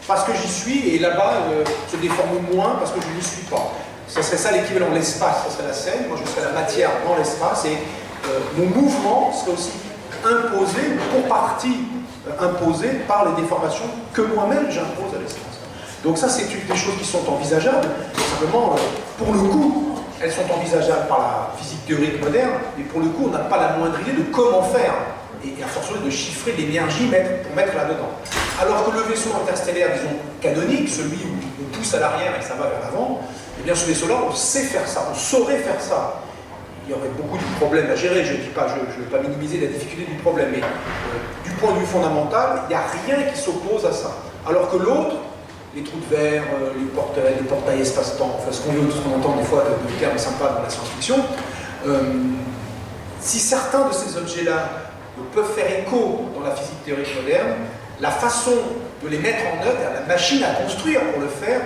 parce que j'y suis, et là-bas, se déforme moins parce que je n'y suis pas. Ce serait ça l'équivalent de l'espace, ce serait la scène, moi je serais la matière dans l'espace, et mon mouvement serait aussi imposé pour partie imposées par les déformations que moi-même j'impose à l'espace. Donc ça, c'est des choses qui sont envisageables, simplement, pour le coup, elles sont envisageables par la physique théorique moderne, mais pour le coup, on n'a pas la moindre idée de comment faire, et à fortiori de chiffrer l'énergie pour mettre là-dedans. Alors que le vaisseau interstellaire, disons, canonique, celui où on pousse à l'arrière et ça va vers l'avant, eh bien ce vaisseau-là, on sait faire ça, on saurait faire ça. Il y aurait beaucoup de problèmes à gérer, je ne veux pas minimiser la difficulté du problème, mais du point de vue fondamental, il n'y a rien qui s'oppose à ça. Alors que l'autre, les trous de verre, les portails espace-temps, enfin ce qu'on entend des fois de termes sympas dans la science-fiction, si certains de ces objets-là peuvent faire écho dans la physique théorique moderne, la façon de les mettre en œuvre, la machine à construire pour le faire,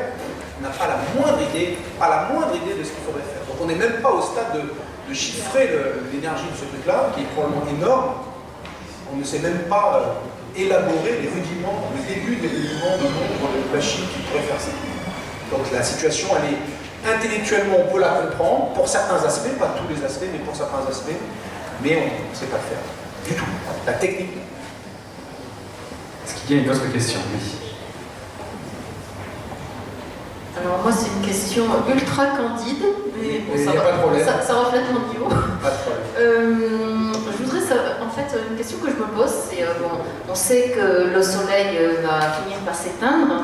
on n'a pas la moindre idée de ce qu'il faudrait faire. Donc on n'est même pas au stade de chiffrer l'énergie de ce truc-là, qui est probablement énorme. On ne sait même pas élaborer les rudiments, le début des rudiments de nombre de machines qui pourraient faire ça. Donc la situation, elle est intellectuellement, on peut la comprendre, pour certains aspects, pas tous les aspects, mais pour certains aspects, mais on ne sait pas le faire. Du tout. La technique. Est-ce qu'il y a une autre question? Oui. Alors moi c'est une question ultra candide, mais bon, ça reflète mon niveau. Pas de problème. Je voudrais savoir, en fait, une question que je me pose, c'est, bon, on sait que le Soleil va finir par s'éteindre,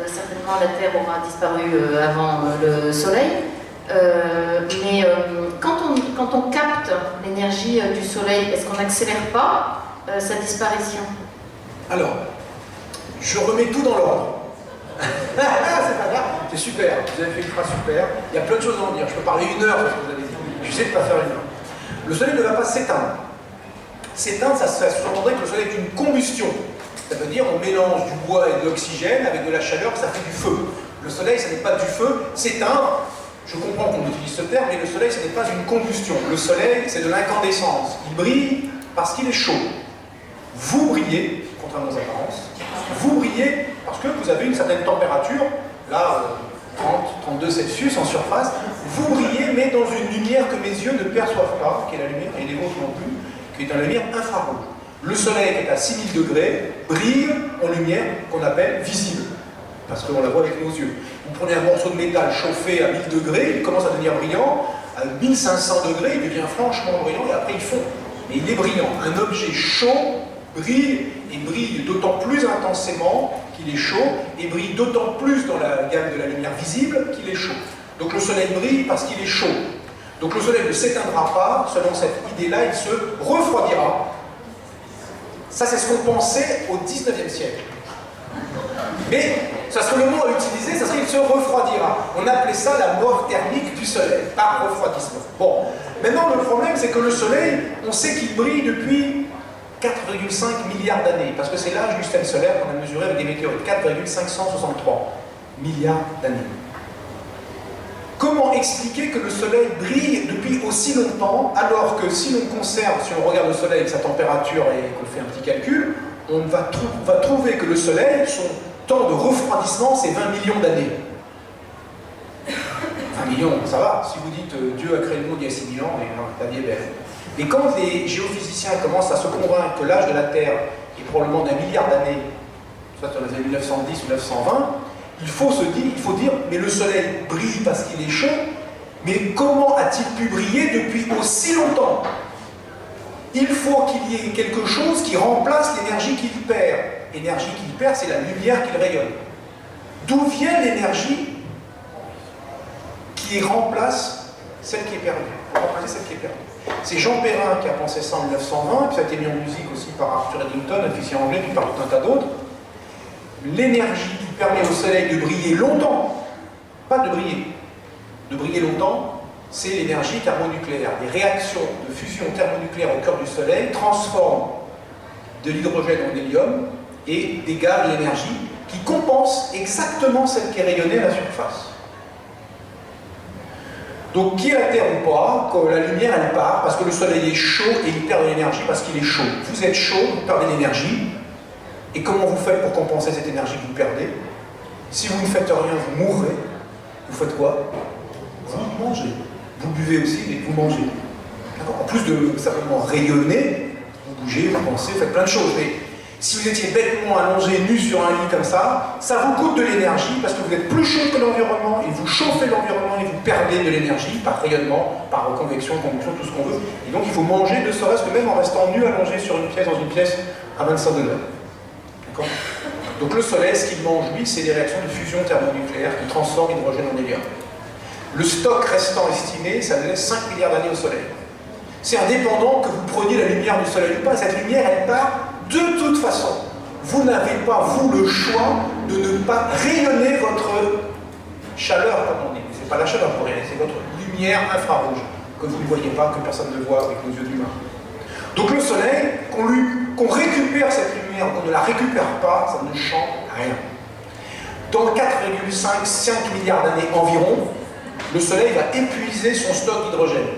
certainement la Terre aura disparu avant le Soleil, mais quand on capte l'énergie du Soleil, est-ce qu'on n'accélère pas sa disparition? Alors, je remets tout dans l'ordre. C'est pas grave, c'est super, vous avez fait une phrase super. Il y a plein de choses à en dire. Je peux parler 1 heure de ce que vous avez dit. J'essaie de ne pas faire 1 heure. Le Soleil ne va pas s'éteindre. S'éteindre, ça sous-entendrait que le Soleil est une combustion. Ça veut dire on mélange du bois et de l'oxygène avec de la chaleur, ça fait du feu. Le Soleil, ça n'est pas du feu. S'éteindre, je comprends qu'on utilise ce terme, mais le Soleil, ce n'est pas une combustion. Le Soleil, c'est de l'incandescence. Il brille parce qu'il est chaud. Vous brillez, contrairement aux apparences, vous brillez parce que vous avez une certaine température, là, 30, 32 Celsius en surface, vous brillez, mais dans une lumière que mes yeux ne perçoivent pas, qui est la lumière, et les vôtres non plus, qui est une lumière infrarouge. Le Soleil, qui est à 6000 degrés, brille en lumière qu'on appelle visible, parce qu'on la voit avec nos yeux. Vous prenez un morceau de métal chauffé à 1000 degrés, il commence à devenir brillant, à 1500 degrés, il devient franchement brillant, et après il fond. Mais il est brillant. Un objet chaud brille, et brille d'autant plus intensément qu'il est chaud, et brille d'autant plus dans la gamme de la lumière visible qu'il est chaud. Donc le Soleil brille parce qu'il est chaud. Donc le Soleil ne s'éteindra pas, selon cette idée-là, il se refroidira. Ça, c'est ce qu'on pensait au 19e siècle. Mais, ça serait le mot à utiliser, ça serait qu'il se refroidira. On appelait ça la mort thermique du Soleil, par refroidissement. Bon, maintenant le problème, c'est que le Soleil, on sait qu'il brille depuis 4,5 milliards d'années, parce que c'est l'âge du système solaire qu'on a mesuré avec des météorites, 4,563 milliards d'années. Comment expliquer que le Soleil brille depuis aussi longtemps, alors que si l'on conserve, si on regarde le Soleil avec sa température et qu'on fait un petit calcul, on va trouver que le Soleil, son temps de refroidissement, c'est 20 millions d'années. 20 millions, ça va. Si vous dites Dieu a créé le monde il y a 6 000 ans, la vie est belle. Et quand les géophysiciens commencent à se convaincre que l'âge de la Terre est probablement d'1 milliard d'années, soit dans les années 1910 ou 1920, il faut dire, mais le Soleil brille parce qu'il est chaud, mais comment a-t-il pu briller depuis aussi longtemps? Il faut qu'il y ait quelque chose qui remplace l'énergie qu'il perd. L'énergie qu'il perd, c'est la lumière qu'il rayonne. D'où vient l'énergie qui remplace celle qui est perdue? Pour remplacer celle qui est perdue. C'est Jean Perrin qui a pensé ça en 1920, et puis ça a été mis en musique aussi par Arthur Eddington, un physicien anglais, puis par tout un tas d'autres. L'énergie qui permet au Soleil de briller longtemps, pas de briller longtemps, c'est l'énergie thermonucléaire. Les réactions de fusion thermonucléaire au cœur du Soleil transforment de l'hydrogène en hélium et dégagent de l'énergie qui compense exactement celle qui est rayonnée à la surface. Donc, qu'il y ait la Terre ou pas, quand la lumière elle part, parce que le Soleil est chaud et il perd de l'énergie parce qu'il est chaud. Vous êtes chaud, vous perdez de l'énergie. Et comment vous faites pour compenser cette énergie que vous perdez? Si vous ne faites rien, vous mourrez. Vous faites quoi? Vous mangez. Vous buvez aussi, mais vous mangez. En plus de simplement rayonner, vous bougez, vous pensez, vous faites plein de choses. Mais Si vous étiez bêtement allongé, nu sur un lit comme ça vous coûte de l'énergie parce que vous êtes plus chaud que l'environnement et vous chauffez l'environnement et vous perdez de l'énergie par rayonnement, par convection, conduction, tout ce qu'on veut. Et donc il faut manger, ne serait-ce que même en restant nu allongé sur une pièce, dans une pièce à 25 degrés. D'accord ? Donc le Soleil, ce qu'il mange, lui, c'est des réactions de fusion thermonucléaire qui transforment l'hydrogène en hélium. Le stock restant estimé, ça nous laisse 5 milliards d'années au Soleil. C'est indépendant que vous preniez la lumière du Soleil ou pas, cette lumière, elle part de toute façon. Vous n'avez pas, vous, le choix de ne pas rayonner votre chaleur, comme on dit. C'est pas la chaleur pour rayonner, c'est votre lumière infrarouge, que vous ne voyez pas, que personne ne voit avec nos yeux d'humain. Donc le Soleil, qu'on récupère cette lumière, qu'on ne la récupère pas, ça ne change rien. Dans 4,5 milliards d'années environ, le Soleil va épuiser son stock d'hydrogène.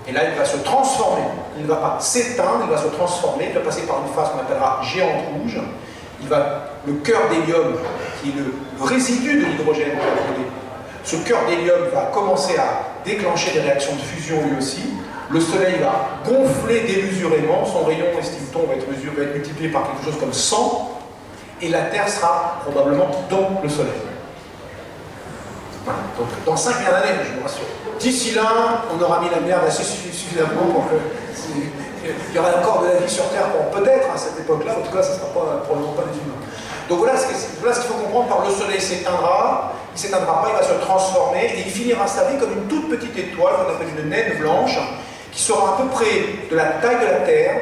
Et là, il va se transformer. Il ne va pas s'éteindre, il va se transformer. Il va passer par une phase qu'on appellera géante rouge. Le cœur d'hélium, qui est le résidu de l'hydrogène, ce cœur d'hélium va commencer à déclencher des réactions de fusion lui aussi. Le Soleil va gonfler démesurément. Son rayon, estime-t-on, va être multiplié par quelque chose comme 100. Et la Terre sera probablement dans le Soleil. Voilà. Donc, dans 5 milliards d'années, je vous rassure. D'ici là, on aura mis la merde assez suffisamment pour que... Il y aura encore de la vie sur Terre, peut-être à cette époque-là, en tout cas, ce ne sera probablement pas des humains. Donc voilà ce qu'il faut comprendre, par le Soleil s'éteindra, il ne s'éteindra pas, il va se transformer, et il finira sa vie comme une toute petite étoile, qu'on appelle une naine blanche, qui sera à peu près de la taille de la Terre,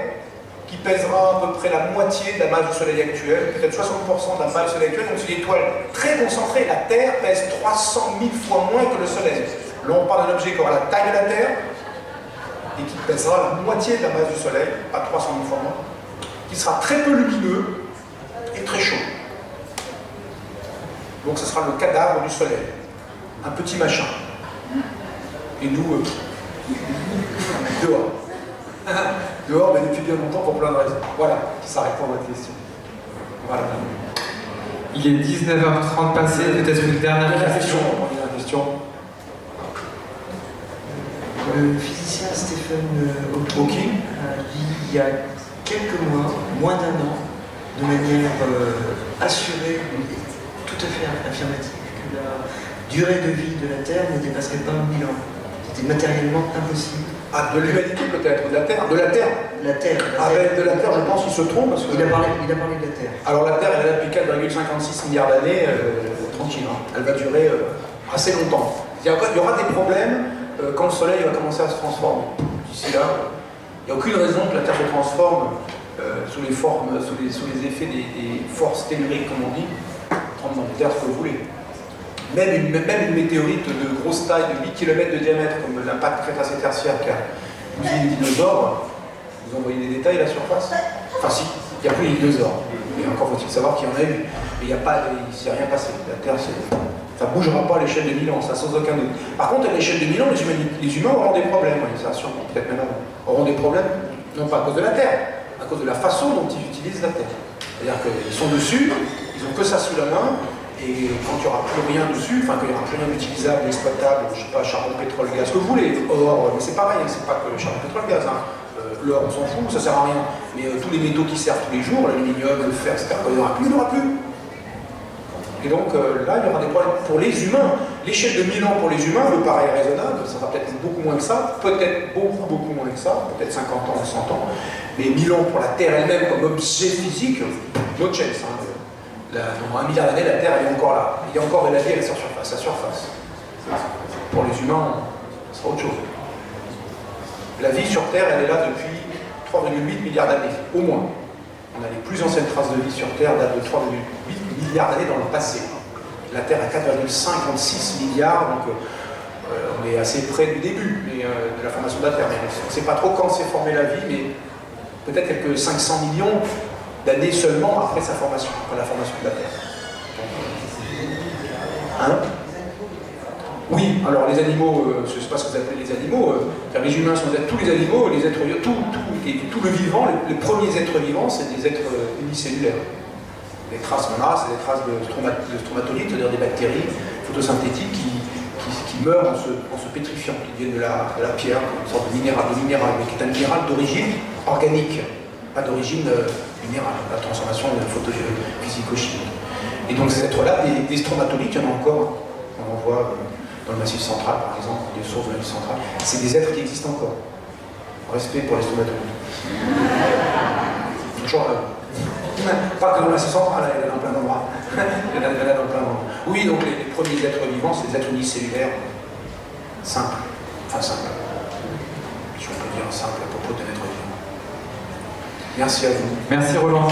qui pèsera à peu près la moitié de la masse du Soleil actuel, peut-être 60% de la masse du Soleil actuel, donc c'est une étoile très concentrée. La Terre pèse 300 000 fois moins que le Soleil. Là, on parle d'un objet qui aura la taille de la Terre, et qui pèsera la moitié de la masse du Soleil, pas 300 000 fois moins, qui sera très peu lumineux et très chaud. Donc ce sera le cadavre du Soleil, un petit machin. Et nous, dehors. Dehors, mais depuis bien longtemps pour plein de raisons. Voilà, ça répond à votre question. Voilà. Il est 19h30 passé, peut-être une dernière question. Le physicien Stephen Hawking a dit il y a quelques mois, moins d'un an, de manière assurée, tout à fait affirmative, que la durée de vie de la Terre ne dépasserait pas 1000 ans. C'était matériellement impossible. Ah, de l'humanité peut-être, de la Terre. De la Terre. La Terre. Avec de la Terre, je pense qu'il se trompe. Parce que... il a parlé de la Terre. Alors la Terre, elle est là depuis 4,56 milliards d'années, tranquille. Hein. Elle va durer assez longtemps. Il y aura des problèmes quand le Soleil va commencer à se transformer. D'ici là, il n'y a aucune raison que la Terre se transforme sous les effets des forces telluriques, comme on dit. Tremblement de terre, ce que vous voulez. Même une météorite de grosse taille, de 8 km de diamètre, comme l'impact crétacé-tertiaire qui a bousillé les dinosaures, vous envoyez des détails à la surface? Enfin si, il n'y a plus les dinosaures. Et encore faut-il savoir qu'il y en a eu. Mais il ne s'est rien passé. La Terre, ça ne bougera pas à l'échelle de 1000 ans, ça sans aucun doute. Par contre, à l'échelle de 1000 ans, les humains auront des problèmes, oui, ça sûrement, peut-être même avant. Auront des problèmes, non pas à cause de la Terre, à cause de la façon dont ils utilisent la Terre. C'est-à-dire qu'ils sont dessus, ils n'ont que ça sous la main, et quand il n'y aura plus rien dessus, enfin qu'il n'y aura plus rien d'utilisable, exploitable, je ne sais pas, charbon, pétrole, gaz, ce que vous voulez, or, mais c'est pareil, c'est pas que le charbon, pétrole, gaz, hein. L'or, on s'en fout, ça sert à rien. Mais tous les métaux qui servent tous les jours, l'aluminium, le fer, etc., quand il n'y aura plus, il n'y aura plus. Et donc là, il y aura des problèmes pour les humains. L'échelle de 1000 ans pour les humains me paraît raisonnable, ça sera peut-être beaucoup moins que ça, peut-être beaucoup moins que ça, peut-être 50 ans ou 100 ans, mais 1000 ans pour la Terre elle-même comme objet physique, no chance. Hein. Dans 1 milliard d'années, la Terre elle est encore là. Il y a encore de la vie à sa surface. Pour les humains, ça sera autre chose. La vie sur Terre, elle est là depuis 3,8 milliards d'années, au moins. On a les plus anciennes traces de vie sur Terre datent de 3,8 milliards d'années dans le passé. La Terre a 4,56 milliards, donc on est assez près du début de la formation de la Terre. On ne sait pas trop quand s'est formée la vie, mais peut-être quelques 500 millions d'années seulement après sa formation, après la formation de la Terre. Hein? Oui, alors les animaux, je ne sais pas ce que vous appelez les animaux, les humains sont tous les animaux, les êtres tout le vivant, les premiers êtres vivants, c'est des êtres unicellulaires. Les traces qu'on a, c'est des traces de stromatolites, c'est-à-dire des bactéries photosynthétiques qui meurent en se pétrifiant, qui viennent de la pierre, une sorte de minéral, mais qui est un minéral d'origine organique, pas d'origine minérale, la transformation physico-chimique. Et donc ces êtres-là, des stromatolites, il y en a encore, on en voit dans le Massif central par exemple, des sources de Massif central, c'est des êtres qui existent encore. Respect pour les stromatolites. Pas que dans le Massif central, il y en a dans plein d'endroits. Il y en a dans plein d'endroits. Oui, donc les premiers êtres vivants, c'est des êtres unicellulaires simples. Enfin simples. Si on peut dire simple à propos d'un être vivant. Merci à vous. Merci Roland.